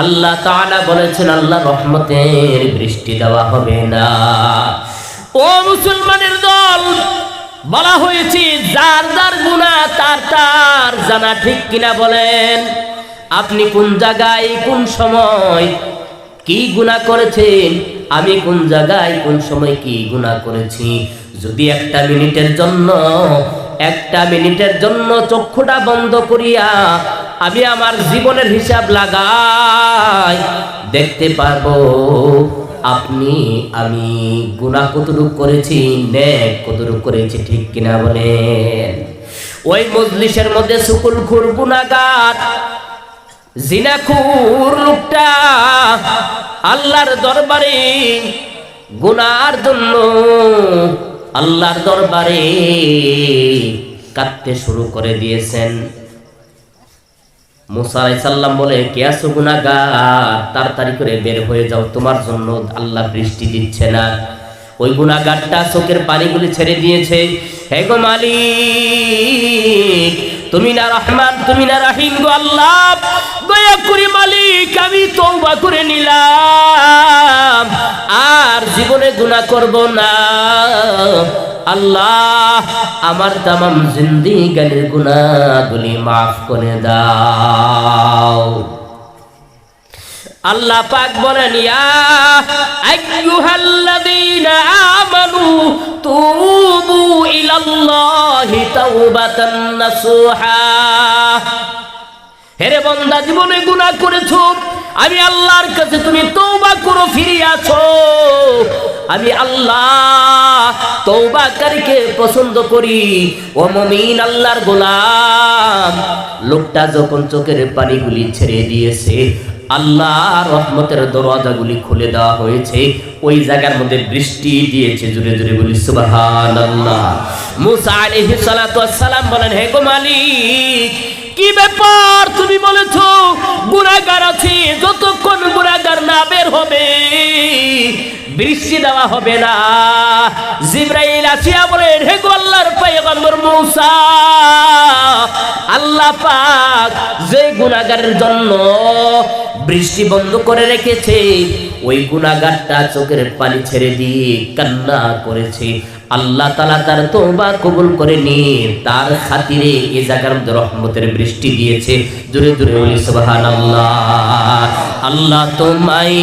আল্লাহ তাআলা বলেছেন আল্লাহ রহমতের বৃষ্টি দেওয়া হবে না। ও মুসলমানের দল, বলা হয়েছে যার যার গুনাহ তার তার জানা, ঠিক কিনা বলেন? আপনি কোন জায়গায় কোন সময় কি গুনাহ করেছেন, আমি কোন জায়গায় কোন সময় কি গুনাহ করেছি, যদি একটা মিনিটের জন্য চক্ষুটা বন্ধ করিয়া আমি আমার জীবনের হিসাব লাগাই, দেখতে পারবো আপনি আমি গুনাহ কতটুকু করেছি, নেক কতটুকু করেছি, ঠিক কিনা বলেন? ওই মজলিসের মধ্যে চুগলখোর, গুনাহগার, জিনাখোর লোকটা আল্লাহর দরবারে গুনার জন্য আল্লাহর দরবারে কাঁদতে শুরু করে দিয়েছেন। মুসা আলাইহিস সালাম বলে, কে আছো গুনাহগার, তাড়াতাড়ি করে বের হয়ে যাও, তোমার জন্য আল্লাহ বৃষ্টি দিচ্ছে না। ওই গুনাহগারটা চোখের পানিগুলি ছেড়ে দিয়েছে, হে গো মালিক, তুমি না রহমান, তুমি না রহিম গো আল্লাহ, দয়া করে মালিক আমি তওবা করে নিলাম, আর জীবনে গুনাহ করব না। আল্লাহ আমার তামাম জিন্দেগানির গুনাহগুলি মাফ করে দাও। আল্লাহ পাক বলেন, ইয়া আইয়ুহাল্লাযীনা আমানু তুবু ইলাল্লাহি তাওবাতান নাসুহা। হে রে বান্দা, জীবনে গুনাহ করেছো, আমি আল্লাহর কাছে তুমি তওবা করো, ফিরে আসো। আমি আল্লাহ তওবাকারীকে পছন্দ করি। ও মুমিন, আল্লাহর গোলাম, লোকটা যখন চোখের পানিগুলি ছেড়ে দিয়েছে, আল্লাহ রহমতের দরওয়াজাগুলি খুলে দেওয়া হয়েছে, ওই জায়গার মধ্যে বৃষ্টি দিয়েছে। জোরে জোরে বলি সুবহানাল্লাহ। মুসা আলাইহিস সালাতু ওয়াস সালাম বলেন, হে গো মালিক, কি ব্যাপার, তুমি বলেছো গুনাহগার আছে, যতক্ষণ গুনাহগার না বের হবে বৃষ্টি দেওয়া হবে না। জিবরাইল আসিয়া বলেন, হে গো আল্লাহর পয়গম্বর মুসা, আল্লাহ পাক যে গুনাহগারের জন্য বৃষ্টি বন্ধ করে রেখেছে, ওই গুনাহগারটা চোখের পানি ছেড়ে দিয়ে কান্না করেছে, আল্লাহ তাআলা তার তওবা কবুল করে নিয়ে তার খাতিরে এই জায়গার মধ্যে রহমতের বৃষ্টি দিয়েছে। জোরে জোরে বলি সুবহানাল্লাহ। আল্লাহ তোমায়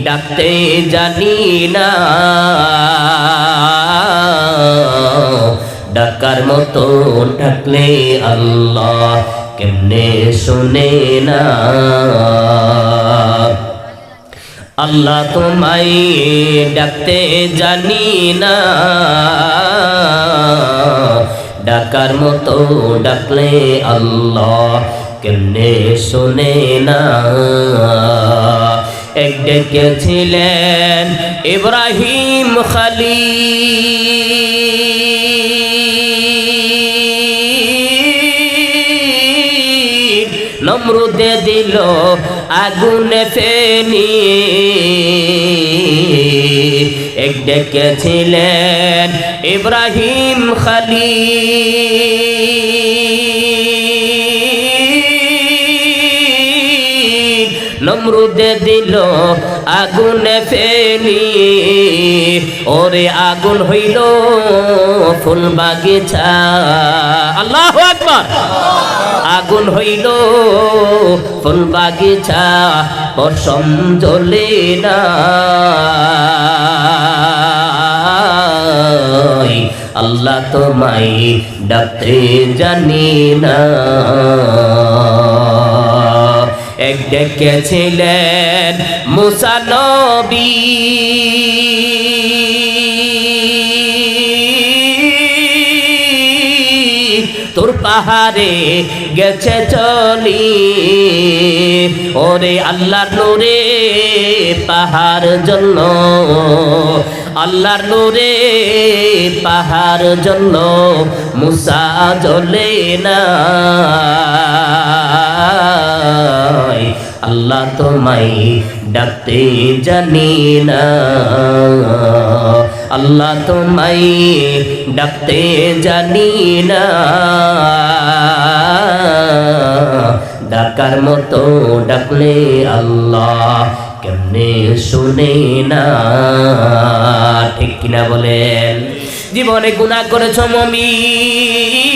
ডাকতে জানি না, ডাকার মতো ডাকলে আল্লাহ কেমনে শোনে না। আল্লাহ তোমায় ডাকতে জানি না, ডাকার মতো ডাকলে আল্লাহ কেমনে শোনে না। এক ডেকেছিলেন ইব্রাহিম খলিল, নমরুদে দিল আগুনে ফেনি। এক ডেকেছিলেন ইব্রাহিম খলিল, নমরুদে দিল আগুনে ফেনি। ওরে আগুন হইল ফুল বাগিচা, আল্লাহু আকবার। আগুন হইল ফুল বাগিচা, পশম জ্বলে না। আল্লাহ তোমায় ডাকতে জানি না। এক ডেকেছিলেন মুসা নবী, তোর পাহাড়ে গেছে চলি ওরে আল্লাহর নূরে পাহাড় জন্য আল্লাহর নূরে পাহাড় জন্য মুসা জ্বলে না আল্লাহ তোমায় ডাকতে জানি না আল্লাহ তোমায় ডাকতে জানি না ডাকার মতো ডাকলে আল্লাহ কেমনে শুনে না ঠিক কিনা বলেন জীবনে গুনাহ করেছ মুমিন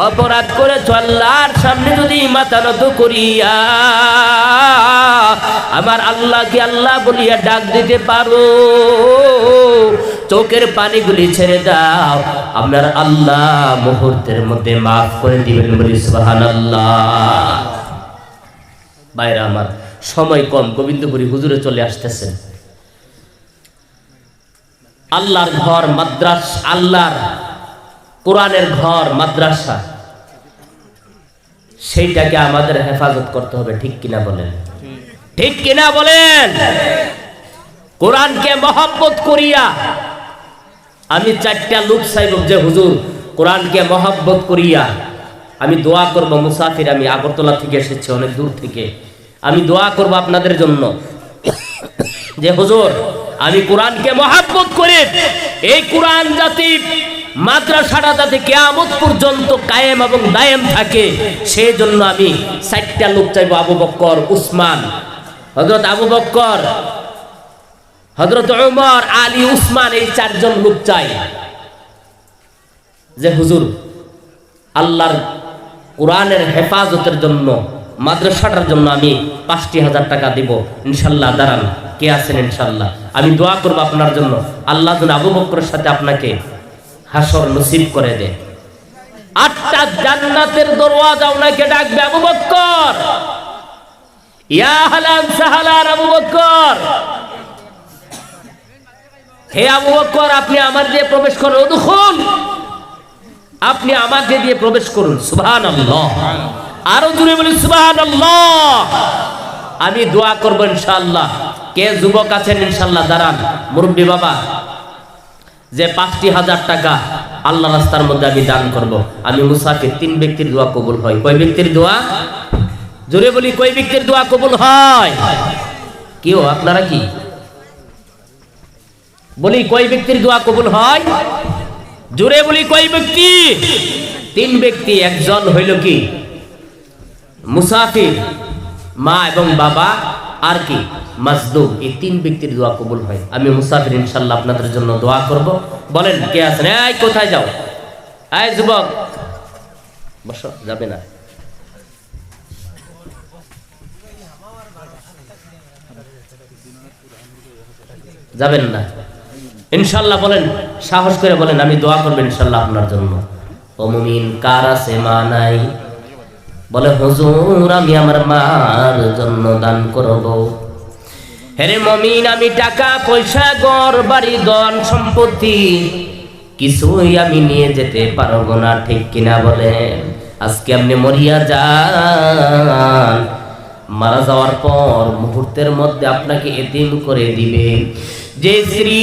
অপরাধ করেছ আল্লাহর সামনে যদি মাথা নত করিয়া আমার আল্লাহকে আল্লাহ বলিয়া ডাক দিতে পারো চোখের পানিগুলি ছেড়ে দাও আপনার আল্লাহ মুহূর্তের মধ্যে মাফ করে দিবেন বলি সুবহানাল্লাহ ভাইরা আমার সময় কম গোবিন্দপুরী হুজুরে চলে আসতেছেন আল্লাহর ঘর মাদ্রাসা আল্লাহর কোরআনের ঘর মাদ্রাসা সেইটাকে আমাদের হেফাজত করতে হবে ঠিক কিনা বলেন ঠিক কিনা বলেন কোরআনকে মহব্বত করিয়া আমি চারটা লোক চাইব যে হুজুর কোরআনকে মহব্বত করিয়া আমি দোয়া করব মুসাফির আমি আগরতলা থেকে এসেছি অনেক দূর থেকে আমি দোয়া করব আপনাদের জন্য যে হুজুর আমি কোরআনকে মহব্বত করে এই কোরআন জাতি মাদ্রাসাটা যাতে কিয়ামত পর্যন্ত কায়েম এবং দায়েম থাকে সেই জন্য আমি চারটা লোক চাইব আবু বকর উসমান হযরত আবু বকর হযরত ওমর আলী উসমান এই চারজন লোক চাই যে হুজুর আল্লাহর কোরআনের হেফাজতের জন্য মাদ্রাসাটার জন্য আমি ৫,০০০ টাকা দিব ইনশাআল্লাহ দাঁড়ান কে আছেন ইনশাআল্লাহ আমি দোয়া করব আপনার জন্য আল্লাহ যেন আবু বকরের সাথে আপনাকে হাসর নসিব করে দেয় ৮টা জান্নাতের দরওয়াজা ওনাকে ডাকবে আবু বকর ইয়া আহলান সাহলান আবু বকর হে আবু বকর আপনি আমার দিয়ে প্রবেশ করুন উদখুল আপনি আমাকে দিয়ে প্রবেশ করুন সুবহানাল্লাহ আরো জোরে বলি সুবহানাল্লাহ আমি দোয়া করব ইনশাআল্লাহ কে যুবক আছেন ইনশাআল্লাহ দাঁড়ান মুরব্বি বাবা যে ৫,০০০ টাকা আল্লাহ রাস্তার মধ্যে আমি দান করব আমি মুসাফির ৩ ব্যক্তির দোয়া কবুল হয় কয় ব্যক্তির দোয়া জোরে বলি কয় ব্যক্তির দোয়া কবুল হয় কিও আপনারা কি বলি কয় ব্যক্তির দোয়া কবুল হয় জোরে বলি কয় ব্যক্তি ৩ ব্যক্তি একজন হইল কি মুসাফির মা এবং বাবা আর কি মাজদুম এই ৩ ব্যক্তির দোয়া কবুল হয় আমি মুসাফির ইনশাআল্লাহ আপনাদের জন্য দোয়া করব বলেন কে আছেন এই কোথায় যাও এই যুবক বসো যাবে না যাবেন না ইনশাআল্লাহ বলেন সাহস করে বলেন আমি দোয়া করব ইনশাআল্লাহ আপনার জন্য ও মুমিন কার আছে মা নাই বলে হুজুর আমি আমার মার জন্য দান করব হেরে মুমিন আমি টাকা পয়সা ঘর বাড়ি ধন সম্পত্তি কিছুই আমি নিয়ে যেতে পারবো না ঠিক কিনা বলেন আজকে আপনি মরিয়া যান মারা যাওয়ার পর মুহূর্তের মধ্যে আপনাকে এতিম করে দিবে যে স্ত্রী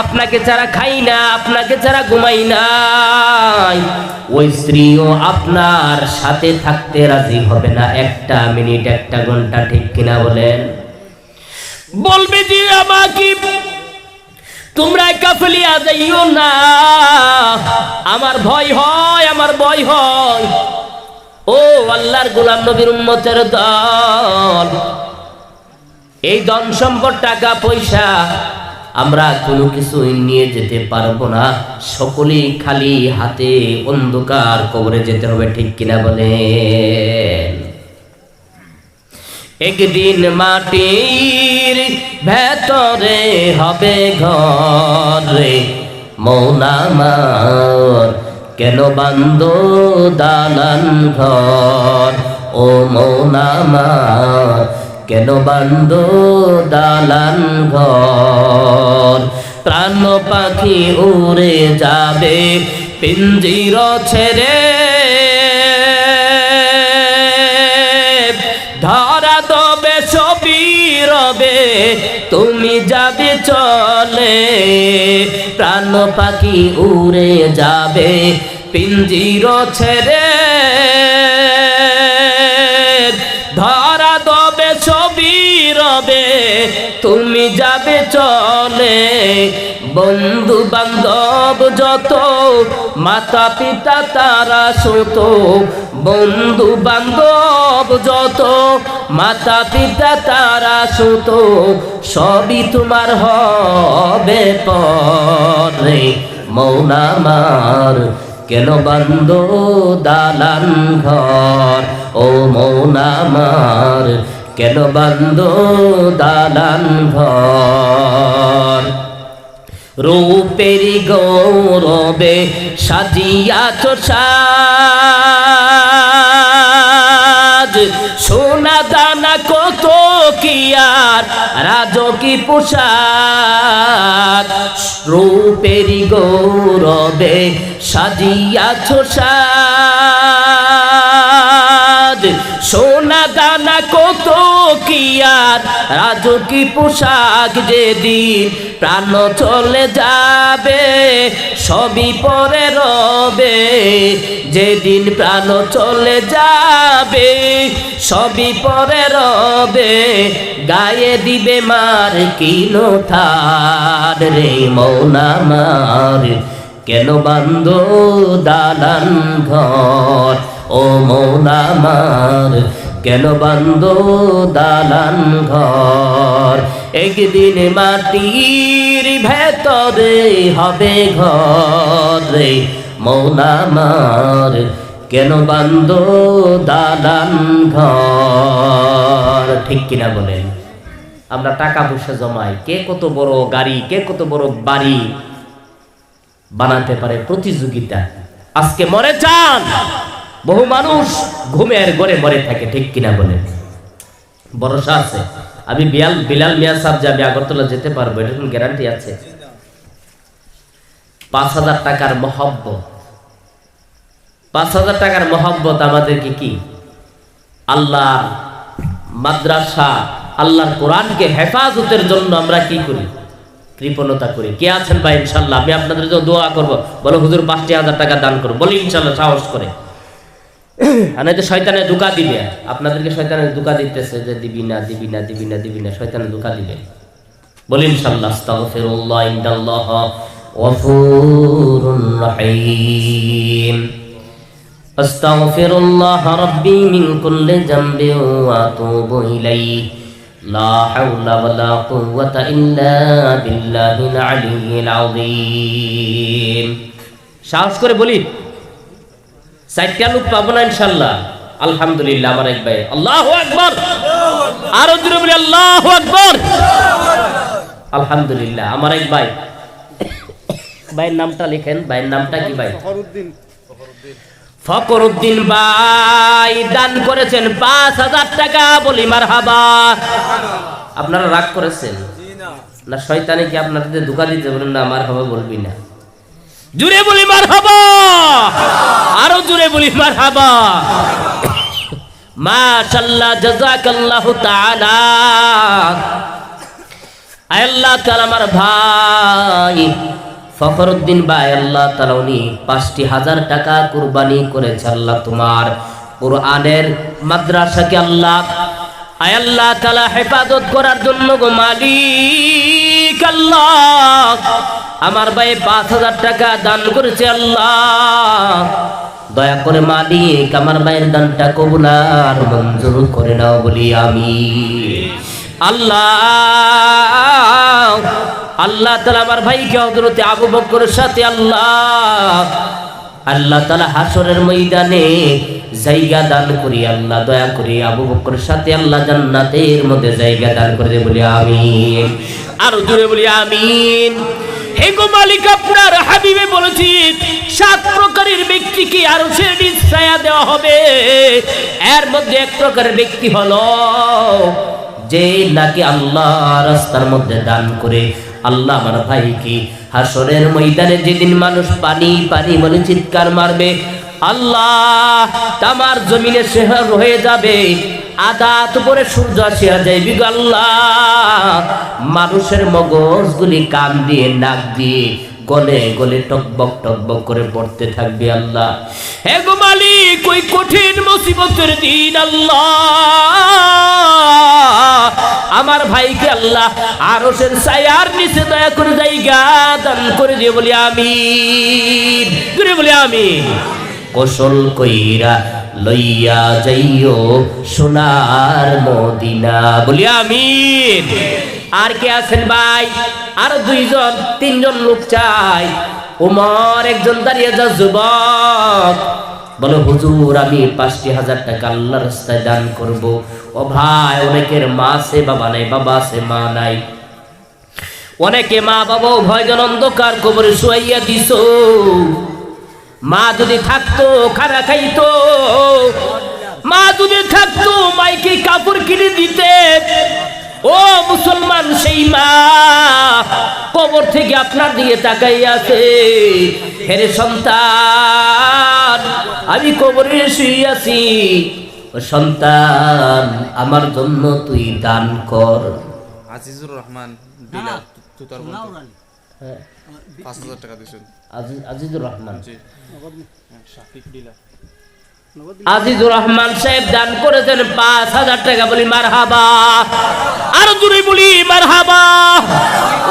আপনাকে ছাড়া খাই না আপনাকে ছাড়া ঘুমাই না ওই স্ত্রীও আপনার সাথে থাকতে রাজি হবে না একটা মিনিট একটা ঘন্টা ঠিক কিনা বলেন বলবে যে আমাকে তোমরা কাফলিয়া যাইও না আমার ভয় হয় আমার ভয় হয় ও আল্লাহর গোলাম নবীর উম্মতের দল এই ধন সম্পদ টাকা পয়সা আমরা কোনো কিছু নিয়ে যেতে পারবো না সকলেই খালি হাতে অন্ধকার কবরে যেতে হবে ঠিক কিনা বলেন একদিন মাটির ভেতরে হবে ঘর রে মন আমার কেন বান্দো দালান ঘর ও মন আমার কেন বান্দো দালান ঘর প্রাণ পাখি উড়ে যাবে পিঞ্জির ছেড়ে, ধরা দেবে ছবি রবে তুমি যাবে চলে, প্রাণ পাখি উড়ে যাবে পিঞ্জির ছেড়ে, ধরা দেবে ছবি রবে তুমি যাবে চলে, বন্ধু বান্ধব যত মাতা পিতা তারা সুত, বন্ধু বান্ধব যত মাতা পিতা তারা সুত, সবই তোমার হবে পরে, মন আমার কেন বান্ধ দালান ঘর, ও মন আমার কেন বান্ধ দালান ঘর, রূপের গৌরবে সাজিয়াছ সাজ, সোনা দানা কত কি আর রাজকি পোশাক, রূপের গৌরবে সাজিয়াছ সাজ, সোনা দানা কত কি আর রাজকি পোশাক, যেদিন প্রাণ চলে যাবে সবই পরে রবে, যেদিন প্রাণ চলে যাবে সবই পরে রবে, গায়ে দিবে মার কিনো থার, রে মন আমার কেন বান্ধ দালান ঘর, ও মন আমার কেন বান্ধ দালান ঘর, একদিন মাটির ভেতরে হবে ঘর, রে মন আমার কেন বান্ধ দালান ঘর। ঠিক কিনা বলেন? আমরা টাকা পয়সা জমাই, কে কত বড় গাড়ি, কে কত বড় বাড়ি বানাতে পারে, প্রতিযোগিতা। আজকে মরে যান, বহু মানুষ ঘুমের ঘরে মরে থাকে। ঠিক কিনা বলেন? ভরসা আছে আমি বিলাল মিয়া সাহেব যাবে আগরতলা যেতে পারবো, এটা কোন গ্যারান্টি আছে? ৫,০০০ টাকার মহব্বত, ৫,০০০ টাকার মহব্বত আমাদেরকে কি আল্লাহ মাদ্রাসা, আল্লাহর কোরআনকে হেফাজতের জন্য আমরা কি করি? কৃপণতা করি। কে আছেন ভাই? ইনশাল্লাহ আমি আপনাদের জন্য দোয়া করবো। বলো হুজুর ৫,০০০ টাকা দান করবো, বলি ইনশাল্লাহ সাহস করে। আর নয়তো শয়তানে ধোঁকা দিবে, আপনাদেরকে শয়তানে ধোঁকা দিতেছে যে দিবি না দিবি না দিবি না দিবি না, শয়তানে ধোঁকা দিবে। বলি ইনশাল্লাহ আস্তাগফিরুল্লাহ ইন্নাল্লাহ গফুরুর রহিম, আস্তাগফিরুল্লাহ রাব্বি মিন কুল্লি যামবি ওয়া আতুবু ইলাইহি, লা হাওলা ওয়ালা কুওয়াতা ইল্লা বিল্লাহিল আলিয়্যিল আযীম। সাহস করে বলি, ৪টা লোক পাবো না ইনশাল্লাহ। আলহামদুলিল্লাহ আমার এক ভাই, আল্লাহু আকবার, আরো জোরে বলি আল্লাহু আকবার। আলহামদুলিল্লাহ আমার এক ভাই, ভাইয়ের নামটা লিখেন, ভাইয়ের নামটা কি ভাই? ফখরুদ্দিন ভাই দান করেছেন ৫,০০০ টাকা। বলি মারহাবা। আপনারা রাগ করেছেন না? শয়তানে কি আপনাদের ধোঁকা দিতে বলেন না? মারহাবা বলবি না? জুড়ে বলি মারহাবা, আরো জুড়ে বলি মারহাবা। মাশাআল্লাহ, জাযাকাল্লাহু তাআলা। আল্লাহ তাআলা আমার ভাই ফখরুদ্দিন ভাই, আল্লাহ তাআলা উনি ৫,০০০ টাকা কুরবানি করেছে। আল্লাহ তোমার কোরআনের মাদ্রাসাকে আল্লাহ আল্লাহ তাআলা হেফাজত করার জন্য গো মালিক আল্লাহ, আমার ভাই ৫,০০০ টাকা দান করেছে। আল্লাহ দয়া করে মালিক আমার ভাইয়ের দানটা কবুল আর মঞ্জুর করে নাও, বলি আমিন। আল্লাহ আল্লাহ তাআলা আমার ভাইকে হযরতে আবু বকরের সাথে আল্লাহ তাআলা হাসরের ময়দানে জায়গা দান করি। আল্লাহ দয়া করে আবু বকরের সাথে আল্লাহ জান্নাতের মধ্যে জায়গা দান করে দে, বলি আমিন। আরো জোরে বলি আমিন। হে গো মালিক, আপনার হাবিবে বলেছি ৭ প্রকারের ব্যক্তিকে আরশের নিচ ছায়া দেওয়া হবে। এর মধ্যে এক প্রকারের ব্যক্তি হলো যে নাকি আল্লাহ রাস্তার মধ্যে দান করে আল্লাহ আমার ভাইকে হাসরের ময়দানে যেদিন মানুষ পানি পানি বলে চিৎকার মারবে, আল্লাহ তামার জমিনে শেহর হয়ে যাবে, আদাত উপরে সূর্য আসিয়া যাইবি গো আল্লাহ। মানুষের মগজগুলি কান দিয়ে নাক দিয়ে গলে গলে টকবক করে পড়তে থাকবে আল্লাহ। হে গো মালিক, ওই কঠিন মুসিবতের দিন আল্লাহ আমার ভাইকে আল্লাহ আরশের ছায়ার নিচে দয়া করে জায়গা দান করে দিয়ে বলি আমিন, করে বলি আমিন। কৌশল কইরা লইয়া যাইও সোনার মদিনা, বলি আমিন। আর কে আছেন ভাই? আর 2জন 3জন লোক চাই। ওমর একজন দাঁড়িয়ে যা যুবক, বলো হুজুর আমি 5,000 টাকা আল্লাহর রাস্তায় দান করব। ও ভাই, অনেকের মা আছে বাবা নাই, বাবা আছে মা নাই, অনেকে মা বাবা ভয়জন অন্ধকার কবরে শুয়াইয়া দিছ। মা যদি থাকতো খানা খাইতো, মা যদি থাকতো মাইকে কাপড় কিনে দিতে। ও মুসলমান, সেই মা কবর থেকে আপনার দিকে তাকাই আছে, হেরে সন্তান আমি কবরে শুয়ে আছি, ও সন্তান আমার জন্য তুই দান কর। আজিজুর রহমান ডিলার তুতার বলতে 5,000 টাকা দিয়েছেন। আজিজুর রহমান, শাফিক ডিলার আজিজুর রহমান সাহেব দান করেছেন 5,000 টাকা, বলি মারহাবা। আর জোরে বলি মারহাবা।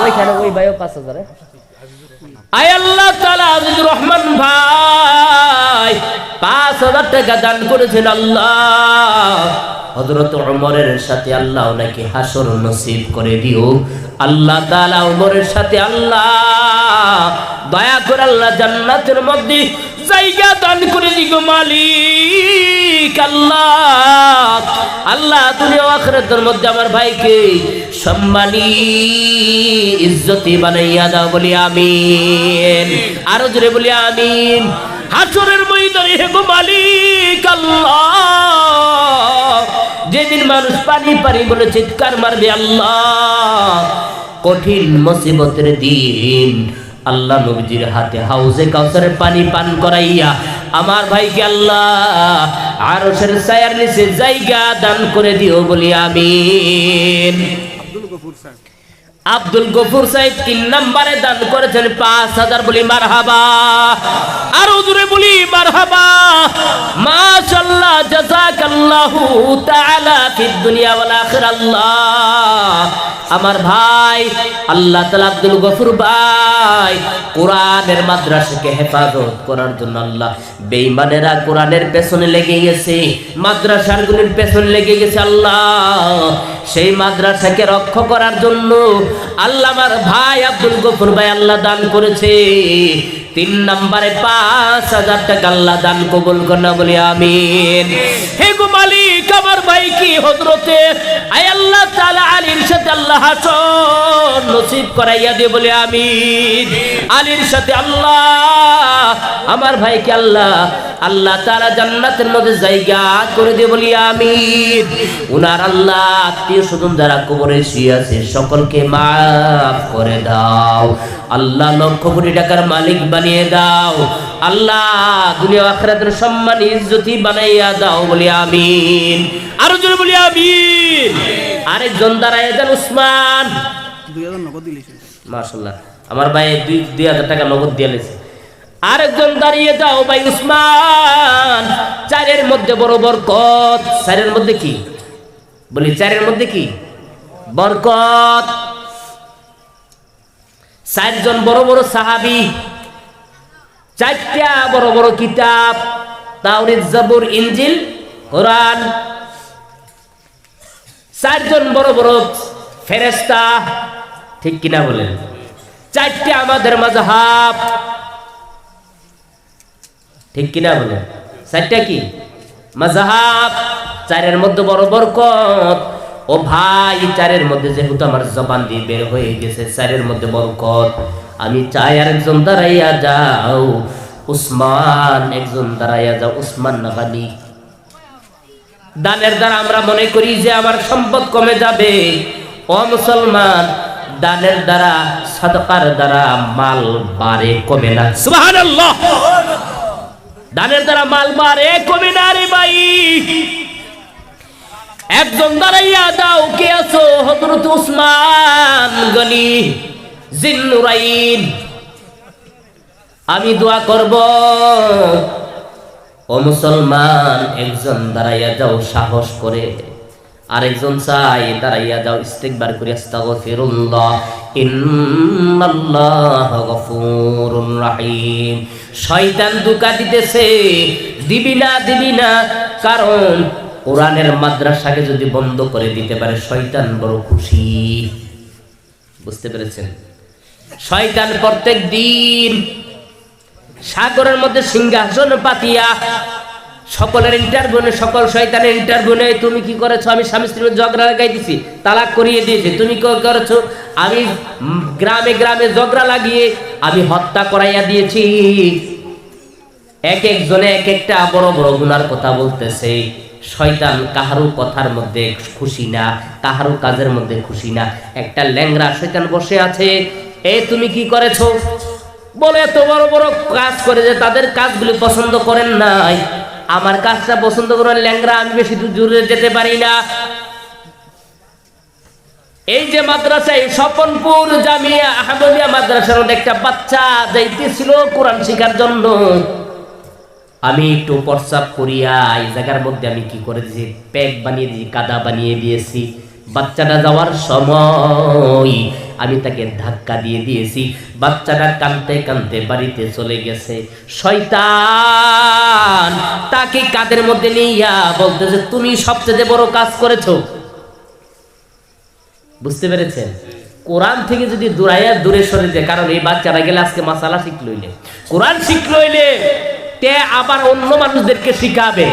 ওইখানে ওই ভাইও 5,000। আয় আল্লাহ তাআলা আজিজুর রহমান ভাই 5,000 টাকা দান করেছেন আল্লাহ। হযরত ওমরের সাথে আল্লাহ ওনাকে হাসর নসিব করে দিও আল্লাহ তাআলা। ওমরের সাথে আল্লাহ দয়া করে আল্লাহ জান্নাতের মধ্যে জায়গা দান করে দিগো মালিক আল্লাহ। আল্লাহ দুনিয়া ও আখিরাতের মধ্যে আমার ভাইকে সম্মানী ইজ্জতি বানাইয়া দাও, বলি আমিন। আরো জোরে বলি আমিন। হাসরের ময়দানে হে গো মালিক আল্লাহ, যেদিন মানুষ পানি পানি বলে চিৎকার মারবে আল্লাহ, কঠিন মুসিবতের দিন আল্লাহ নবীজির হাতে হাউজে কাউসারের পানি পান করাইয়া আমার ভাইকে আল্লাহ আরশের ছায়ার নিচে জায়গা দান করে দিও, বলি আমিন। আব্দুল গফুর সাহেব 3 নম্বরে দান করেছেন 5,000, বলি মারহাবা। আর জোরে বলি মারহাবা। মাশাআল্লাহ, জাযাকাল্লাহু তাআলা ফিদ দুনিয়া ওয়াল আখিরাহ। আল্লাহ আমার ভাই আল্লাহ তাআলা আব্দুল গফুর ভাই কোরআনের মাদ্রাসাকে হেফাজত করার জন্য আল্লাহ বেঈমানেরা কোরআনের পেছনে লেগে গেছে, মাদ্রাসাগুলোর পেছনে লেগে গেছে আল্লাহ। সেই মাদ্রাসাকে রক্ষা করার জন্য আল্লাহ আমার ভাই আব্দুল গফুর ভাই আল্লাহ দান করেছে 3 নম্বরে 5,000 টাকা। আল্লাহ দান কবুল করনা, বলি আমিন। হে গো মালিক, আমার ভাই কি হযরতে আয় আল্লাহ তাআলা আলীর সাথে আল্লাহ হাসর নসিব করাইয়া দে, বলি আমিন। আলীর সাথে আল্লাহ আমার ভাইকে আল্লাহ আল্লাহ তাআলা জান্নাতের মধ্যে জায়গা করে দে, বলি আমিন। উনার আল্লাহ আত্মীয় স্বজন যারা কবরে শুয়ে আছে সকলকে মাফ করে দাও আল্লাহ। লক্ষ কোটি টাকার মালিক বানিয়ে দাও আল্লাহ। দুনিয়া আখিরাতের সম্মান ইজ্জতি বানাইয়া দাও, বলি আমিন। আরো জোরে বলি আমিন। আরেকজন দাঁড়ায় যান, উসমান 2,000 নগদ দিলেছেন। মাশাআল্লাহ, আমার ভাই 2,000 টাকা নগদ দিয়ে দিয়েছে। আরেকজন দাঁড়িয়ে যাও ভাই উসমান। 4-এর মধ্যে বড় বরকত। 4-এর মধ্যে কি বলি? 4-এর মধ্যে কি বরকত। 4 জন বড় বড় সাহাবী, 4টা বড় বড় কিতাব, তাওরাত, জাবুর, ইনজিল, কোরআন। 4 জন বড় বড় ফেরেশতা, ঠিক কিনা বলেন? 4টা আমাদের মাযহাব, ঠিক কিনা বলেন? 4টা কি মাযহাব, 4-এর মধ্যে বড় বরকত। ও ভাই, 4-এর মধ্যে যেহেতু আমার জবান দিয়ে বের হয়ে গেছে 4-এর মধ্যে বরকত, আমি চাই আরেকজন দাঁড়াইয়া যাও উসমান। একজন দাঁড়াইয়া যাও উসমান নাগানি। দানের দ্বারা আমরা মনে করি যে আমার সম্পদ কমে যাবে। ও মুসলমান, দানের দ্বারা সাদকার দ্বারা মাল বাড়ে কমে না। সুবহানাল্লাহ। দানের দ্বারা মাল বাড়ে কমে না রে ভাই। একজন দাঁড়াইয়া দাও, কে আছো? হযরত উসমান গনি জিন্নুরাইন। আমি দোয়া করব। ও মুসলমান, একজন দাঁড়াইয়া যাও সাহস করে, আরেকজন চাই দাঁড়াইয়া যাও ইস্তিগফার করে আস্তাগফিরুল্লাহ ইন্নাল্লাহা গফুরুর রহিম। শয়তান ধোঁকা দিতেছে, দিবি না, কারণ কোরআনের মাদ্রাসাকে যদি বন্ধ করে দিতে পারে শয়তান বড় খুশি। বুঝতে পেরেছেন? শয়তান প্রত্যেক দিন সাগরের মধ্যে সিংহাসন পাতিয়া সকলের ইন্টারভিউ, সকল শয়তানের ইন্টারভিউ নেই। তুমি কি করেছো? আমি স্বামী স্ত্রীর ঝগড়া লাগাই দিছি, তালাক করিয়ে দিয়েছি। তুমি কি করেছো? আমি গ্রামে ঝগড়া লাগিয়ে আমি হত্যা করাইয়া দিয়েছি। এক একজনে এক একটা বড় বড় গুনার কথা বলতেছে। শয়তান কাহারু কথার মধ্যে খুশি না, কাহারু কাজের মধ্যে খুশি না। একটা ল্যাংড়া শয়তান বসে আছে, তুমি কি করেছো? বলে এত বড় বড় কাজ করে যে তাদের কাজগুলি পছন্দ করেন নাই, আমার কাজটা পছন্দ করেন। ল্যাংড়া, আমি বেশি দূর জুড়ে যেতে পারি না। এই যে মাদ্রাসায় স্বপনপুর জামিয়া আহমদিয়া মাদ্রাসার একটা বাচ্চা যাইতেছিল কোরআন শিখার জন্য, আমি একটু প্রস্রাব করিয়া এই জায়গার মধ্যে আমি কি করে দিয়েছি, প্যাক বানিয়ে দিয়েছি, কাদা বানিয়ে দিয়েছি। বাচ্চাটা যাওয়ার সময় আমি তাকে ধাক্কা দিয়ে দিয়েছি। বাচ্চাটা কাঁদতে বাড়িতে চলে গেছে। শয়তান তাকে কাদের মধ্যে নিয়া বলতেছে, তুমি সবচেয়ে বড় কাজ করেছো। বুঝতে পেরেছেন? কোরআন থেকে যদি দূরে সরে যায়, কারণ এই বাচ্চারা গেলে আজকে মাসালা শিখলইলে, কোরআন শিখলইলে তে আবার অন্য মানুষদেরকে শিখাবে।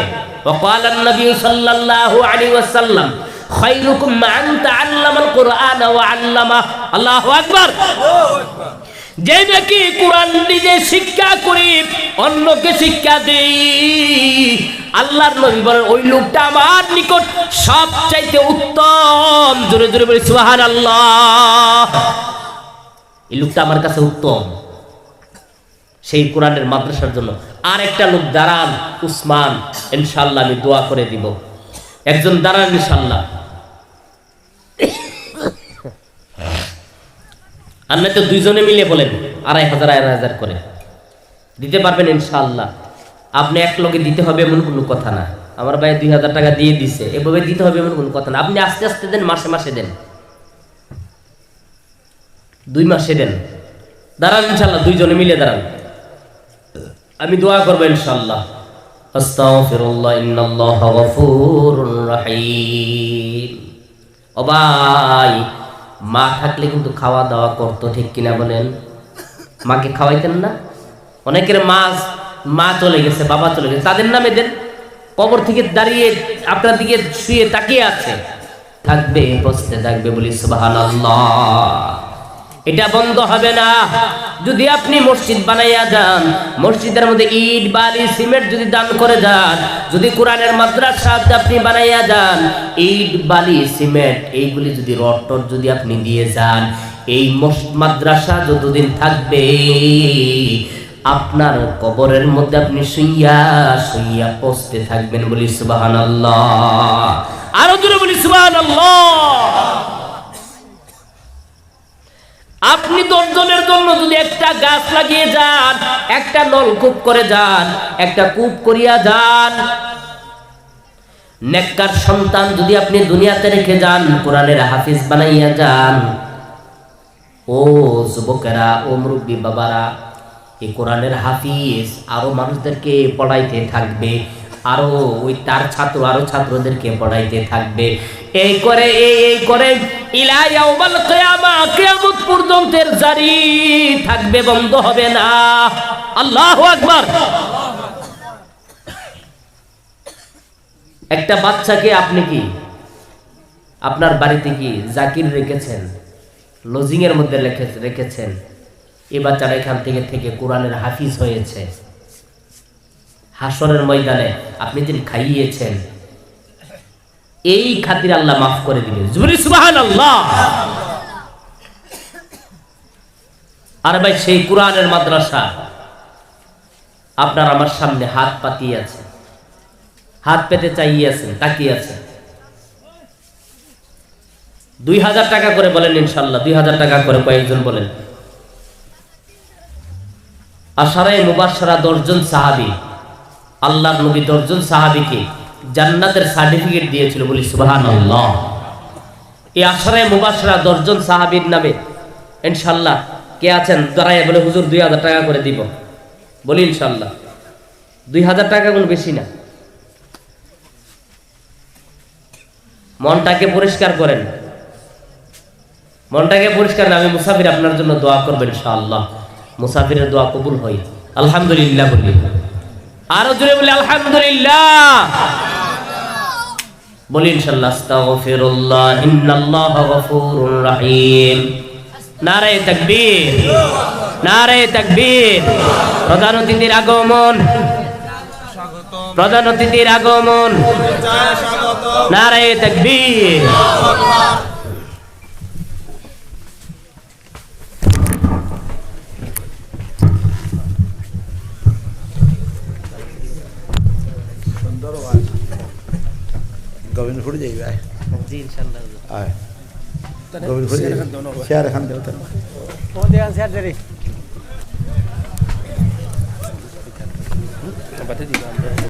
ওয়াকালা নবী সাল্লাল্লাহু আলাইহি ওয়াসাল্লাম খায়রুকুম মান তাআল্লামাল কুরআন ওয়া আল্লামা। আল্লাহু আকবার। যে নাকি কোরআন নিজে শিক্ষা করে অন্যকে শিক্ষা দেয়, আল্লাহর নবী বলেন ওই লোকটা আমার নিকট সবচাইতে উত্তম। জোরে জোরে বলি সুবহানাল্লাহ। এই লোকটা আমার কাছে উত্তম সেই কোরআনের মাদ্রাসার জন্য। আর একটা লোক দাঁড়ান, উসমান, ইনশাআল্লাহ আমি দোয়া করে দিব। একজন দাঁড়ান ইনশাআল্লাহ। আর না তো দুইজনে মিলে বলেন 2500 করে দিতে পারবেন ইনশাআল্লাহ। আপনি এক লগে দিতে হবে এমন কোনো কথা না। আমার ভাই 2000 টাকা দিয়ে দিছে, এভাবে দিতে হবে এমন কোনো কথা না। আপনি আস্তে আস্তে দেন, মাসে দেন, 2 মাসে দেন। দাঁড়ান ইনশাআল্লাহ, দুইজনে মিলে দাঁড়ান, আমি দোয়া করবো ইনশাআল্লাহ। আস্তাগফিরুল্লাহ ইন্নাল্লাহা গফুরুর রহিম। ও ভাই, মা থাকলে কিন্তু খাওয়া দাওয়া করতো, ঠিক কিনা বলেন? মাকে খাওয়াইতেন না? অনেকের মা চলে গেছে, বাবা চলে গেছে, তাদের নামে দেন। কবর থেকে দাঁড়িয়ে আপনার দিকে শুয়ে তাকিয়ে আছে, থাকবে, বসতে থাকবে, বলি সুবহানাল্লাহ। এটা বন্ধ হবে না। যদি আপনি মসজিদ বানাইয়া যান, মসজিদের মধ্যে ইট বালি সিমেন্ট যদি দান করে যান, যদি কোরআনের মাদ্রাসা আপনি বানাইয়া যান, ইট বালি সিমেন্ট এইগুলি যদি রড যদি আপনি দিয়ে যান, এই মাদ্রাসা যতদিন থাকবে আপনার কবরের মধ্যে আপনি শুইয়া পৌঁছতে থাকবেন, বলি সুবহানাল্লাহ। আরো জোরে বলি সুবহানাল্লাহ। আপনি 10 জনের জন্য যদি একটা গাছ লাগিয়ে যান, একটা নলকূপ করে যান, একটা কূপ করিয়া যান, নেককার সন্তান যদি আপনি দুনিয়াতে রেখে যান, কোরআনের হাফিজ বানাইয়া যান, ও যুবকেরা, ও মুরব্বী বাবারা, এই কোরআনের হাফিজ আরো মানুষদেরকে পড়াইতে থাকবে, আরো ওই তার ছাত্র আরো ছাত্রদেরকে পড়াইতে থাকবে। এই করে ইলা ইয়াউমাল কিয়ামা, কিয়ামত পর্যন্ত জারি থাকবে, বন্ধ হবে না। আল্লাহু আকবার। একটা বাচ্চাকে আপনি কি আপনার বাড়িতে কি জাকির রেখেছেন, লজিং এর মধ্যে রেখেছেন, এই বাচ্চাটা এখান থেকে কোরআনের হাফিজ হয়েছে। হাসরের ময়দানে আপনি যিনি খাইয়েছেন, এই খাতির আল্লাহ মাফ করে দিবেন। সুবহানাল্লাহ। আর ভাই সেই কোরআনের মাদ্রাসা আপনার আমার সামনে হাত পাতিয়ে আছে, হাত পেতে চাইয়ে আছেন, তাকিয়ে আছেন। 2000 টাকা করে বলেন ইনশাল্লাহ, 2000 টাকা করে কয়েকজন বলেন। আশারায়ে মুবাশশারা 10 জন সাহাবী, আল্লাহর নবী 10 জন সাহাবীকে জান্নাতের সার্টিফিকেট দিয়েছিল, বলি সুবহানাল্লাহ। এই আশারায়ে মুবাশশারা 10 জন সাহাবীর নামে ইনশাল্লাহ কে আছেন দাঁড়ায় বলে হুজুর 2000 টাকা করে দিব, বলি ইনশাল্লাহ। 2000 টাকা কোনো বেশি না। মনটাকে পরিষ্কার করেন, মনটাকে পরিষ্কার না। আমি মুসাফির, আপনার জন্য দোয়া করবেন ইনশাআল্লাহ, মুসাফিরের দোয়া কবুল হয়। আলহামদুলিল্লাহ বলি, আরো জোরে বলি আলহামদুলিল্লাহ বলি ইনশাআল্লাহ। আস্তাগফিরুল্লাহ ইন্নাল্লাহা গফুরুর রহিম। নারে তাকবীর, নারে তাকবীর। প্রধান অতিথির আগমন, প্রধান অতিথির আগমন, নারে তাকবীর। গোবিন্দ ফুটে যাইবে আয়, জি ইনশাআল্লাহ। আয় গোবিন্দ ফুটে যাইবে, শেয়ার এখান দেও।